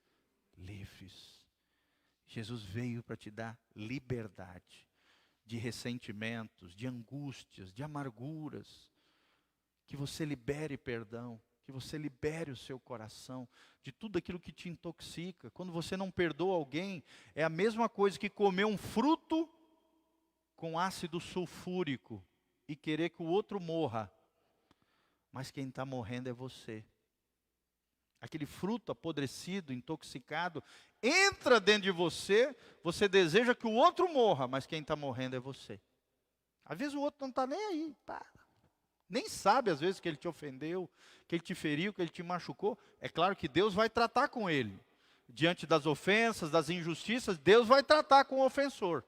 livres. Jesus veio para te dar liberdade de ressentimentos, de angústias, de amarguras, que você libere perdão, que você libere o seu coração de tudo aquilo que te intoxica. Quando você não perdoa alguém, é a mesma coisa que comer um fruto com ácido sulfúrico e querer que o outro morra, mas quem está morrendo é você. Aquele fruto apodrecido, intoxicado, entra dentro de você, você deseja que o outro morra, mas quem está morrendo é você. Às vezes o outro não está nem aí, nem sabe às vezes que ele te ofendeu, que ele te feriu, que ele te machucou. É claro que Deus vai tratar com ele. Diante das ofensas, das injustiças, Deus vai tratar com o ofensor.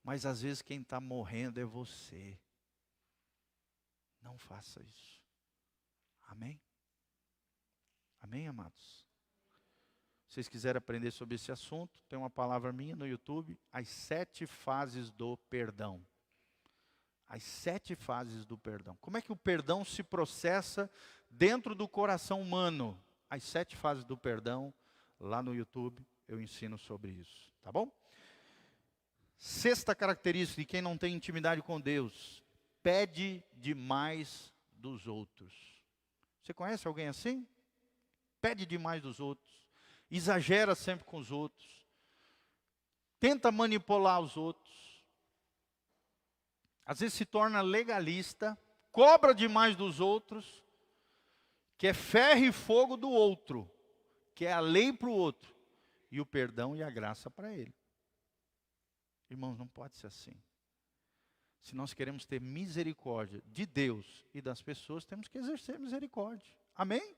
Mas às vezes quem está morrendo é você. Não faça isso. Amém? Amém, amados? Se vocês quiserem aprender sobre esse assunto, tem uma palavra minha no YouTube, as 7 fases do perdão. As 7 fases do perdão. Como é que o perdão se processa dentro do coração humano? As 7 fases do perdão, lá no YouTube, eu ensino sobre isso, tá bom? 6ª característica de quem não tem intimidade com Deus, pede demais dos outros. Você conhece alguém assim? Pede demais dos outros, exagera sempre com os outros, tenta manipular os outros, às vezes se torna legalista, cobra demais dos outros, quer ferro e fogo do outro, quer a lei para o outro, e o perdão e a graça para ele. Irmãos, não pode ser assim. Se nós queremos ter misericórdia de Deus e das pessoas, temos que exercer misericórdia. Amém?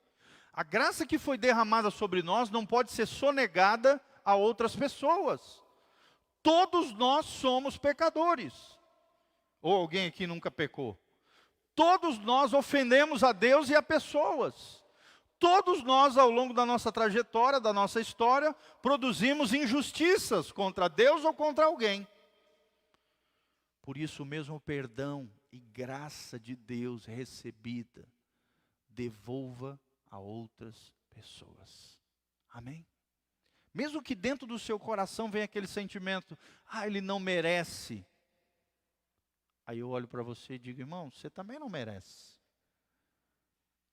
A graça que foi derramada sobre nós não pode ser sonegada a outras pessoas. Todos nós somos pecadores. Ou alguém aqui nunca pecou? Todos nós ofendemos a Deus e a pessoas. Todos nós, ao longo da nossa trajetória, da nossa história, produzimos injustiças contra Deus ou contra alguém. Por isso mesmo, o perdão e graça de Deus recebida devolva a outras pessoas. Amém? Mesmo que dentro do seu coração venha aquele sentimento, ele não merece. Aí eu olho para você e digo, irmão, você também não merece.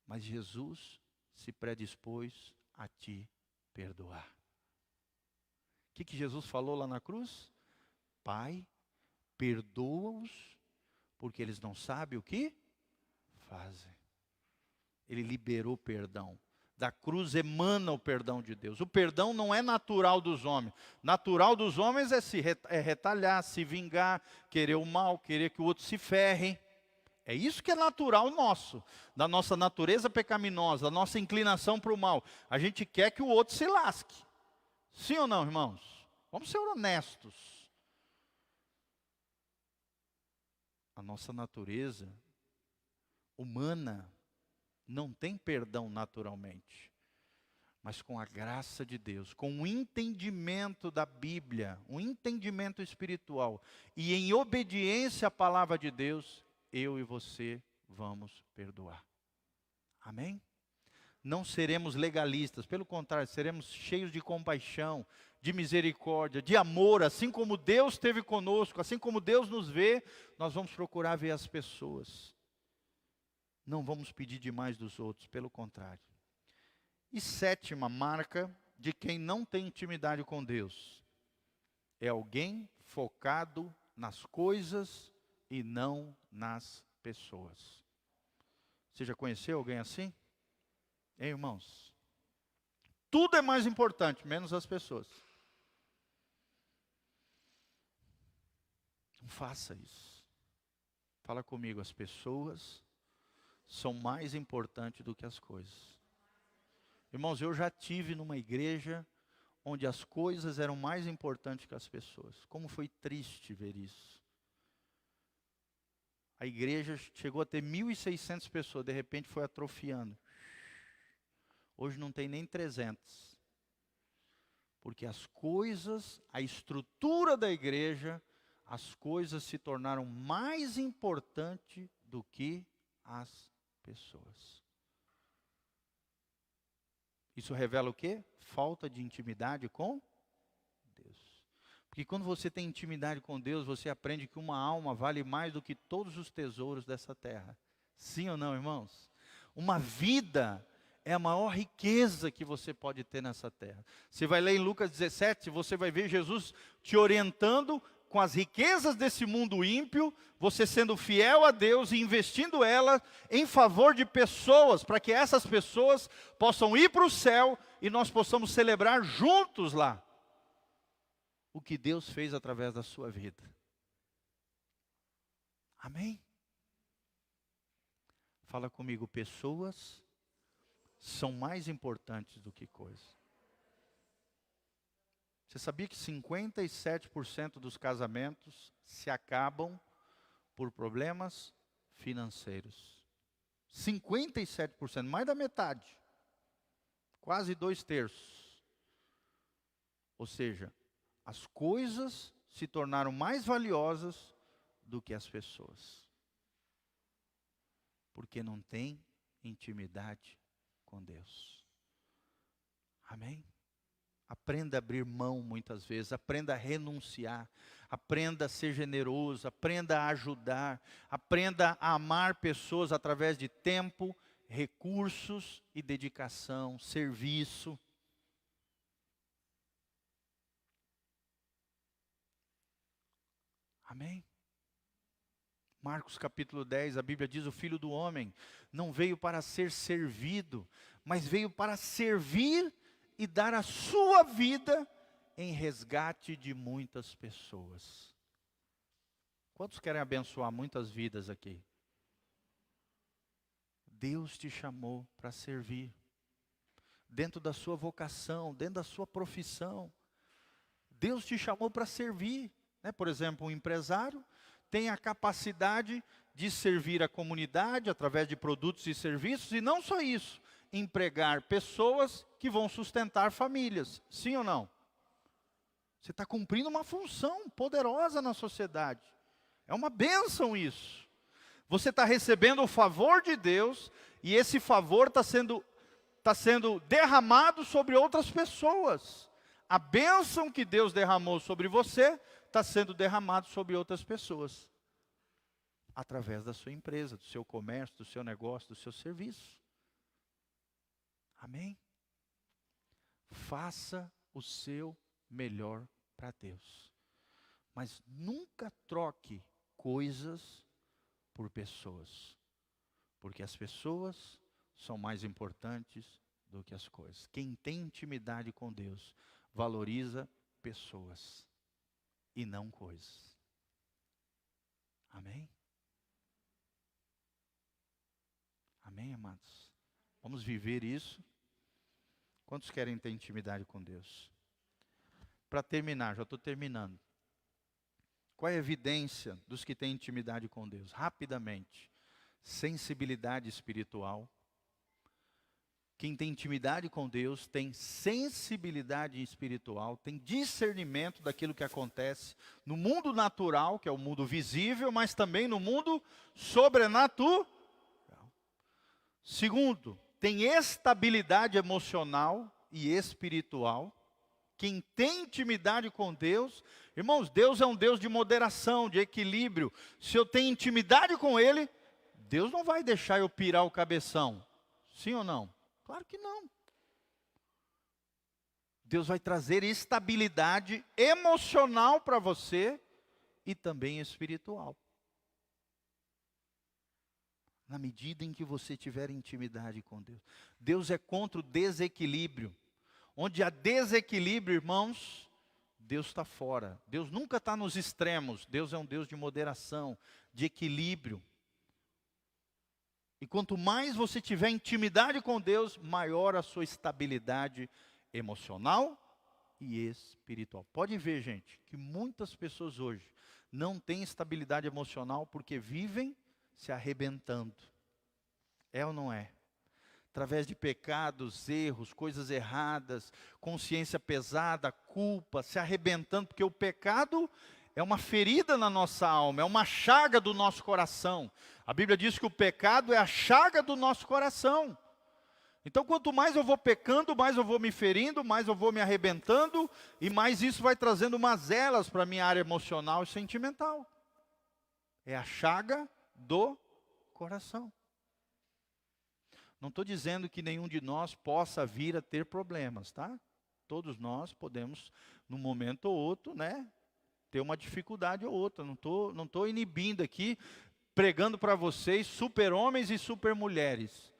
Mas Jesus se predispôs a te perdoar. O que Jesus falou lá na cruz? Pai, perdoa-os, porque eles não sabem o que fazem. Ele liberou perdão. Da cruz emana o perdão de Deus. O perdão não é natural dos homens. Natural dos homens é retalhar, se vingar, querer o mal, querer que o outro se ferre. É isso que é natural nosso, da nossa natureza pecaminosa, da nossa inclinação para o mal. A gente quer que o outro se lasque. Sim ou não, irmãos? Vamos ser honestos. A nossa natureza humana não tem perdão naturalmente. Mas com a graça de Deus, com o entendimento da Bíblia, um entendimento espiritual, e em obediência à palavra de Deus, eu e você vamos perdoar. Amém? Não seremos legalistas, pelo contrário, seremos cheios de compaixão, de misericórdia, de amor, assim como Deus esteve conosco, assim como Deus nos vê, nós vamos procurar ver as pessoas. Não vamos pedir demais dos outros, pelo contrário. E sétima marca de quem não tem intimidade com Deus, é alguém focado nas coisas e não nas pessoas. Você já conheceu alguém assim? Hein, irmãos? Tudo é mais importante, menos as pessoas. Não faça isso. Fala comigo, as pessoas são mais importantes do que as coisas. Irmãos, eu já tive numa igreja onde as coisas eram mais importantes que as pessoas. Como foi triste ver isso. A igreja chegou a ter 1.600 pessoas, de repente foi atrofiando. Hoje não tem nem 300. Porque as coisas, a estrutura da igreja, as coisas se tornaram mais importantes do que as pessoas. Isso revela o quê? Falta de intimidade com Deus. Porque quando você tem intimidade com Deus, você aprende que uma alma vale mais do que todos os tesouros dessa terra. Sim ou não, irmãos? Uma vida é a maior riqueza que você pode ter nessa terra. Você vai ler em Lucas 17, você vai ver Jesus te orientando com as riquezas desse mundo ímpio, você sendo fiel a Deus e investindo ela em favor de pessoas, para que essas pessoas possam ir para o céu e nós possamos celebrar juntos lá o que Deus fez através da sua vida. Amém? Fala comigo, pessoas são mais importantes do que coisas. Você sabia que 57% dos casamentos se acabam por problemas financeiros? 57%, mais da metade. Quase 2/3. Ou seja, as coisas se tornaram mais valiosas do que as pessoas. Porque não tem intimidade com Deus. Amém? Aprenda a abrir mão muitas vezes, aprenda a renunciar, aprenda a ser generoso, aprenda a ajudar, aprenda a amar pessoas através de tempo, recursos e dedicação, serviço. Amém? Marcos capítulo 10, a Bíblia diz, o Filho do Homem não veio para ser servido, mas veio para servir e dar a sua vida em resgate de muitas pessoas. Quantos querem abençoar muitas vidas aqui? Deus te chamou para servir. Dentro da sua vocação, dentro da sua profissão. Deus te chamou para servir. Por exemplo, um empresário tem a capacidade de servir a comunidade através de produtos e serviços, e não só isso, empregar pessoas que vão sustentar famílias. Sim ou não? Você está cumprindo uma função poderosa na sociedade. É uma bênção isso. Você está recebendo o favor de Deus e esse favor está sendo derramado sobre outras pessoas. A bênção que Deus derramou sobre você está sendo derramado sobre outras pessoas, através da sua empresa, do seu comércio, do seu negócio, do seu serviço. Amém? Faça o seu melhor para Deus. Mas nunca troque coisas por pessoas. Porque as pessoas são mais importantes do que as coisas. Quem tem intimidade com Deus valoriza pessoas e não coisas. Amém? Amém, amados? Vamos viver isso? Quantos querem ter intimidade com Deus? Para terminar, já estou terminando. Qual é a evidência dos que têm intimidade com Deus? Rapidamente. Sensibilidade espiritual. Quem tem intimidade com Deus tem sensibilidade espiritual, tem discernimento daquilo que acontece no mundo natural, que é o mundo visível, mas também no mundo sobrenatural. Segundo, tem estabilidade emocional e espiritual. Quem tem intimidade com Deus, irmãos, Deus é um Deus de moderação, de equilíbrio. Se eu tenho intimidade com Ele, Deus não vai deixar eu pirar o cabeção. Sim ou não? Claro que não. Deus vai trazer estabilidade emocional para você e também espiritual. Na medida em que você tiver intimidade com Deus. Deus é contra o desequilíbrio. Onde há desequilíbrio, irmãos, Deus está fora. Deus nunca está nos extremos. Deus é um Deus de moderação, de equilíbrio. E quanto mais você tiver intimidade com Deus, maior a sua estabilidade emocional e espiritual. Pode ver, gente, que muitas pessoas hoje não têm estabilidade emocional porque vivem se arrebentando. É ou não é? Através de pecados, erros, coisas erradas, consciência pesada, culpa, se arrebentando, porque o pecado é uma ferida na nossa alma, é uma chaga do nosso coração. A Bíblia diz que o pecado é a chaga do nosso coração. Então, quanto mais eu vou pecando, mais eu vou me ferindo, mais eu vou me arrebentando, e mais isso vai trazendo mazelas para a minha área emocional e sentimental. É a chaga do coração. Não estou dizendo que nenhum de nós possa vir a ter problemas, tá? Todos nós podemos, num momento ou outro, né, ter uma dificuldade ou outra. Não tô inibindo aqui, pregando para vocês super-homens e super-mulheres.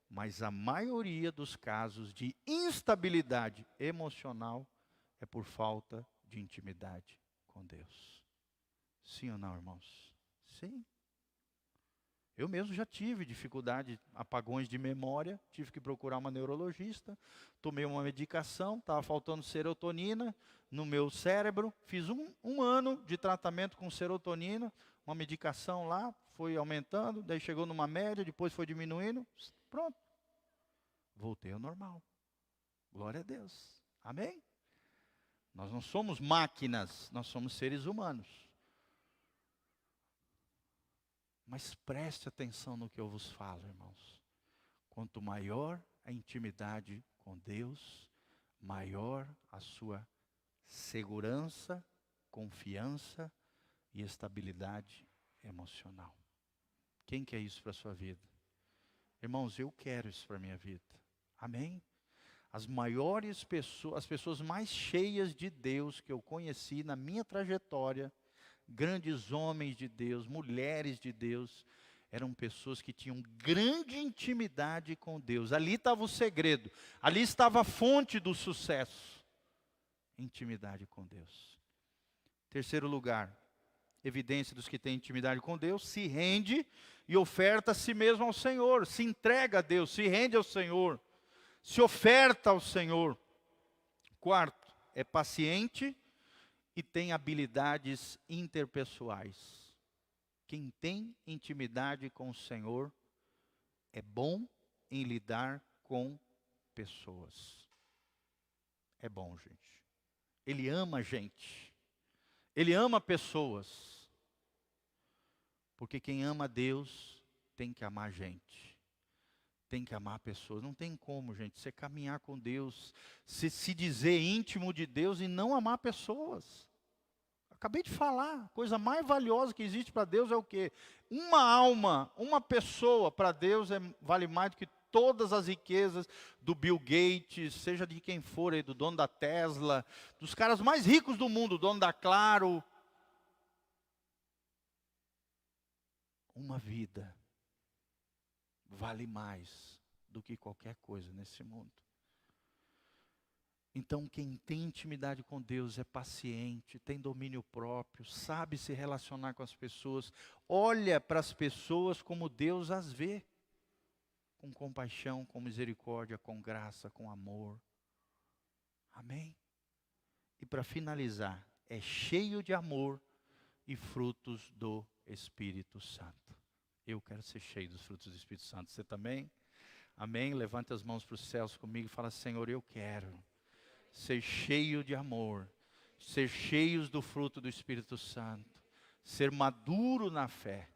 Mas a maioria dos casos de instabilidade emocional é por falta de intimidade com Deus. Sim ou não, irmãos? Sim. Eu mesmo já tive dificuldade, apagões de memória, tive que procurar uma neurologista, tomei uma medicação, estava faltando serotonina no meu cérebro, fiz um ano de tratamento com serotonina, uma medicação lá, foi aumentando, daí chegou numa média, depois foi diminuindo, pronto. Voltei ao normal. Glória a Deus. Amém? Nós não somos máquinas, nós somos seres humanos. Mas preste atenção no que eu vos falo, irmãos. Quanto maior a intimidade com Deus, maior a sua segurança, confiança e estabilidade emocional. Quem quer isso para a sua vida? Irmãos, eu quero isso para a minha vida. Amém? As maiores pessoas, as pessoas mais cheias de Deus que eu conheci na minha trajetória, grandes homens de Deus, mulheres de Deus, eram pessoas que tinham grande intimidade com Deus. Ali estava o segredo, ali estava a fonte do sucesso. Intimidade com Deus. Terceiro lugar, evidência dos que têm intimidade com Deus, se rende e oferta a si mesmo ao Senhor, se entrega a Deus, se rende ao Senhor, se oferta ao Senhor. Quarto, é paciente e tem habilidades interpessoais. Quem tem intimidade com o Senhor é bom em lidar com pessoas. É bom, gente. Ele ama gente. Ele ama pessoas. Porque quem ama Deus tem que amar gente. tem que amar pessoas. Não tem como, gente, você caminhar com Deus, se dizer íntimo de Deus e não amar pessoas. Acabei de falar, a coisa mais valiosa que existe para Deus é o quê? Uma alma, uma pessoa para Deus vale mais do que todas as riquezas do Bill Gates, seja de quem for, aí, do dono da Tesla, dos caras mais ricos do mundo, dono da Claro. Uma vida vale mais do que qualquer coisa nesse mundo. Então, quem tem intimidade com Deus é paciente, tem domínio próprio, sabe se relacionar com as pessoas, olha para as pessoas como Deus as vê, com compaixão, com misericórdia, com graça, com amor. Amém? E para finalizar, é cheio de amor e frutos do Espírito Santo. Eu quero ser cheio dos frutos do Espírito Santo. Você também? Amém? Levante as mãos para os céus comigo e fala: Senhor, eu quero ser cheio de amor, ser cheios do fruto do Espírito Santo, ser maduro na fé.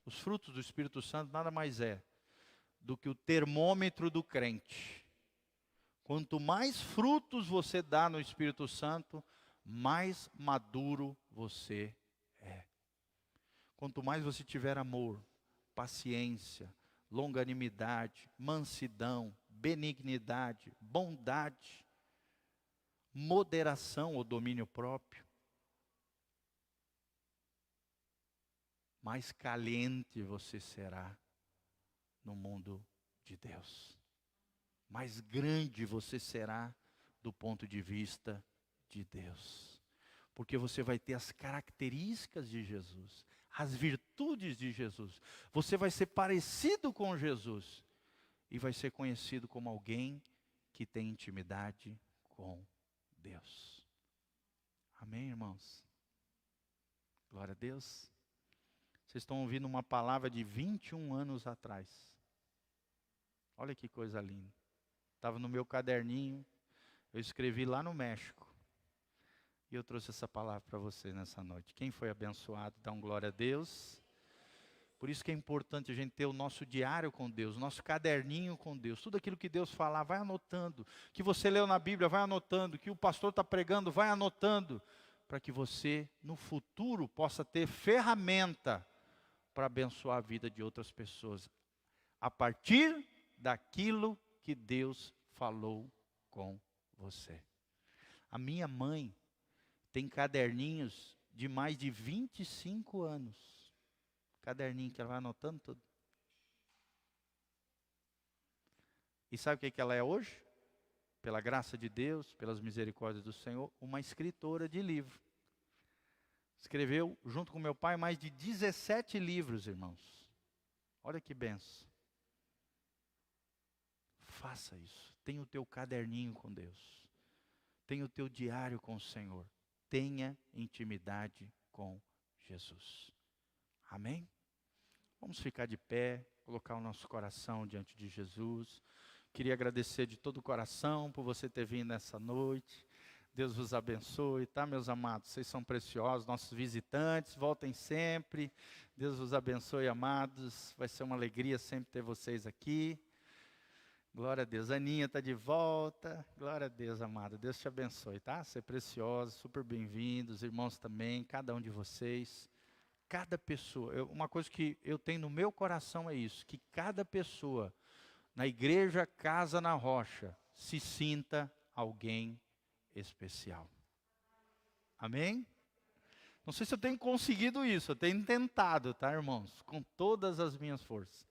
Os frutos do Espírito Santo nada mais é do que o termômetro do crente. Quanto mais frutos você dá no Espírito Santo, mais maduro você é. Quanto mais você tiver amor, paciência, longanimidade, mansidão, benignidade, bondade, moderação ou domínio próprio, mais caliente você será no mundo de Deus. Mais grande você será do ponto de vista de Deus. Porque você vai ter as características de Jesus, as virtudes de Jesus. Você vai ser parecido com Jesus e vai ser conhecido como alguém que tem intimidade com Deus. Amém, irmãos? Glória a Deus. Vocês estão ouvindo uma palavra de 21 anos atrás. Olha que coisa linda. Estava no meu caderninho, eu escrevi lá no México. E eu trouxe essa palavra para você nessa noite. Quem foi abençoado, dá um glória a Deus. Por isso que é importante a gente ter o nosso diário com Deus, nosso caderninho com Deus. Tudo aquilo que Deus falar, vai anotando. Que você leu na Bíblia, vai anotando. Que o pastor está pregando, vai anotando. Para que você, no futuro, possa ter ferramenta para abençoar a vida de outras pessoas. A partir daquilo que Deus falou com você. A minha mãe tem caderninhos de mais de 25 anos. Caderninho que ela vai anotando tudo. E sabe o que ela é hoje? Pela graça de Deus, pelas misericórdias do Senhor, uma escritora de livro. Escreveu, junto com meu pai, mais de 17 livros, irmãos. Olha que benção. Faça isso. Tenha o teu caderninho com Deus. Tenha o teu diário com o Senhor. Tenha intimidade com Jesus. Amém? Vamos ficar de pé, colocar o nosso coração diante de Jesus. Queria agradecer de todo o coração por você ter vindo nessa noite. Deus vos abençoe, tá, meus amados? Vocês são preciosos, nossos visitantes, voltem sempre. Deus vos abençoe, amados. Vai ser uma alegria sempre ter vocês aqui. Glória a Deus. Aninha está de volta. Glória a Deus, amado. Deus te abençoe, tá? Ser precioso, super bem-vindos. Irmãos também, cada um de vocês. Cada pessoa. Uma coisa que eu tenho no meu coração é isso. Que cada pessoa na igreja Casa na Rocha se sinta alguém especial. Amém? Não sei se eu tenho conseguido isso. Eu tenho tentado, tá, irmãos? Com todas as minhas forças.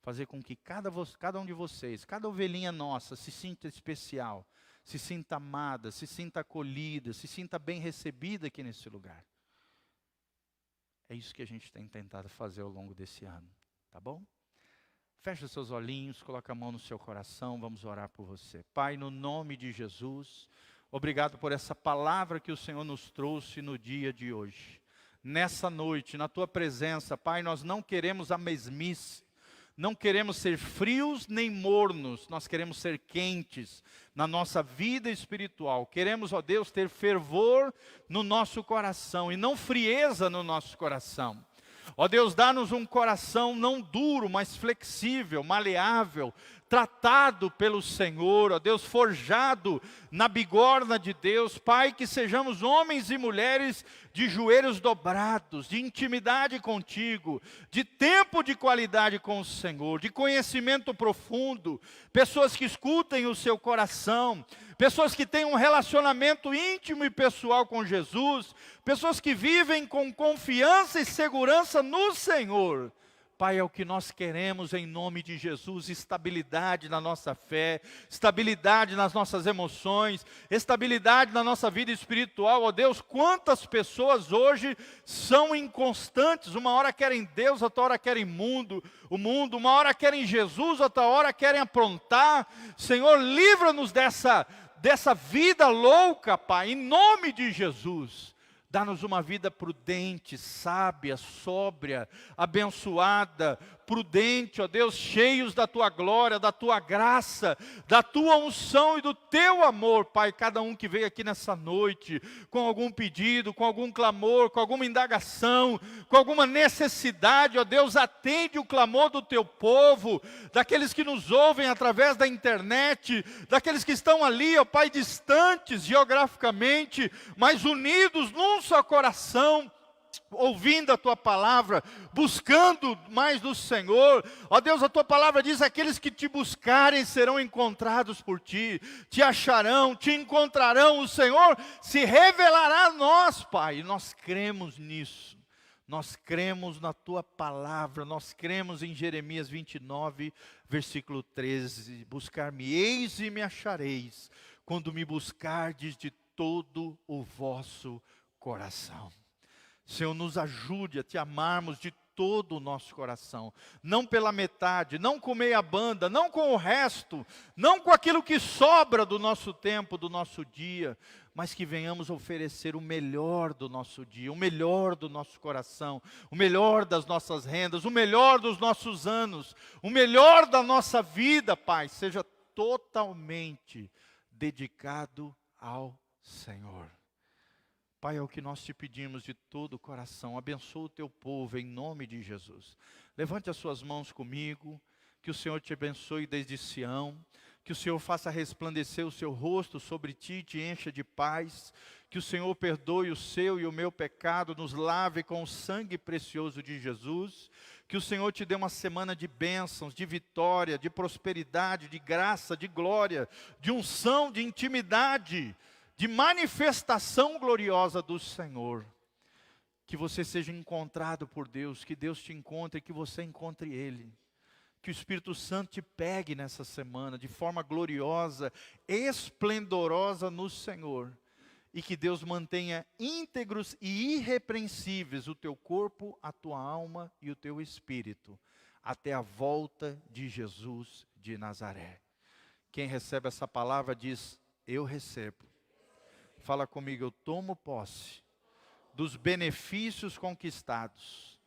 Fazer com que cada um de vocês, cada ovelhinha nossa, se sinta especial, se sinta amada, se sinta acolhida, se sinta bem recebida aqui nesse lugar. É isso que a gente tem tentado fazer ao longo desse ano, tá bom? Feche os seus olhinhos, coloca a mão no seu coração, vamos orar por você. Pai, no nome de Jesus, obrigado por essa palavra que o Senhor nos trouxe no dia de hoje. Nessa noite, na tua presença, Pai, nós não queremos a mesmice. Não queremos ser frios nem mornos, nós queremos ser quentes na nossa vida espiritual. Queremos, ó Deus, ter fervor no nosso coração e não frieza no nosso coração. Ó Deus, dá-nos um coração não duro, mas flexível, maleável, tratado pelo Senhor, ó Deus, forjado na bigorna de Deus. Pai, que sejamos homens e mulheres de joelhos dobrados, de intimidade contigo, de tempo de qualidade com o Senhor, de conhecimento profundo, pessoas que escutem o seu coração, pessoas que têm um relacionamento íntimo e pessoal com Jesus, pessoas que vivem com confiança e segurança no Senhor. Pai, é o que nós queremos em nome de Jesus, estabilidade na nossa fé, estabilidade nas nossas emoções, estabilidade na nossa vida espiritual. Ó Deus, quantas pessoas hoje são inconstantes, uma hora querem Deus, outra hora querem o mundo, uma hora querem Jesus, outra hora querem aprontar. Senhor, livra-nos dessa vida louca, Pai, em nome de Jesus. Dá-nos uma vida prudente, sábia, sóbria, abençoada, prudente, ó Deus, cheios da Tua glória, da Tua graça, da Tua unção e do Teu amor, Pai. Cada um que veio aqui nessa noite, com algum pedido, com algum clamor, com alguma indagação, com alguma necessidade, ó Deus, atende o clamor do Teu povo, daqueles que nos ouvem através da internet, daqueles que estão ali, ó Pai, distantes geograficamente, mas unidos num só coração, ouvindo a Tua palavra, buscando mais do Senhor. Ó Deus, a Tua palavra diz: aqueles que Te buscarem serão encontrados por Ti, Te acharão, Te encontrarão. O Senhor se revelará a nós, Pai, e nós cremos nisso. Nós cremos na Tua palavra, nós cremos em Jeremias 29, versículo 13. Buscar-me-eis e me achareis, quando me buscardes de todo o vosso coração. Senhor, nos ajude a Te amarmos de todo o nosso coração, não pela metade, não com meia banda, não com o resto, não com aquilo que sobra do nosso tempo, do nosso dia, mas que venhamos oferecer o melhor do nosso dia, o melhor do nosso coração, o melhor das nossas rendas, o melhor dos nossos anos, o melhor da nossa vida, Pai, seja totalmente dedicado ao Senhor. Pai, é o que nós Te pedimos de todo o coração. Abençoa o Teu povo em nome de Jesus. Levante as suas mãos comigo, que o Senhor te abençoe desde Sião, que o Senhor faça resplandecer o seu rosto sobre ti e te encha de paz, que o Senhor perdoe o seu e o meu pecado, nos lave com o sangue precioso de Jesus, que o Senhor te dê uma semana de bênçãos, de vitória, de prosperidade, de graça, de glória, de unção, de intimidade, de manifestação gloriosa do Senhor. Que você seja encontrado por Deus, que Deus te encontre e que você encontre Ele. Que o Espírito Santo te pegue nessa semana de forma gloriosa, esplendorosa no Senhor. E que Deus mantenha íntegros e irrepreensíveis o teu corpo, a tua alma e o teu espírito, até a volta de Jesus de Nazaré. Quem recebe essa palavra diz: eu recebo. Fala comigo: eu tomo posse dos benefícios conquistados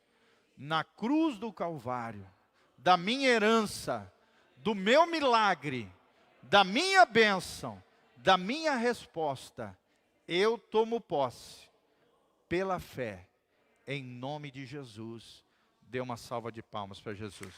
na cruz do Calvário, da minha herança, do meu milagre, da minha bênção, da minha resposta. Eu tomo posse pela fé, em nome de Jesus. Dê uma salva de palmas para Jesus.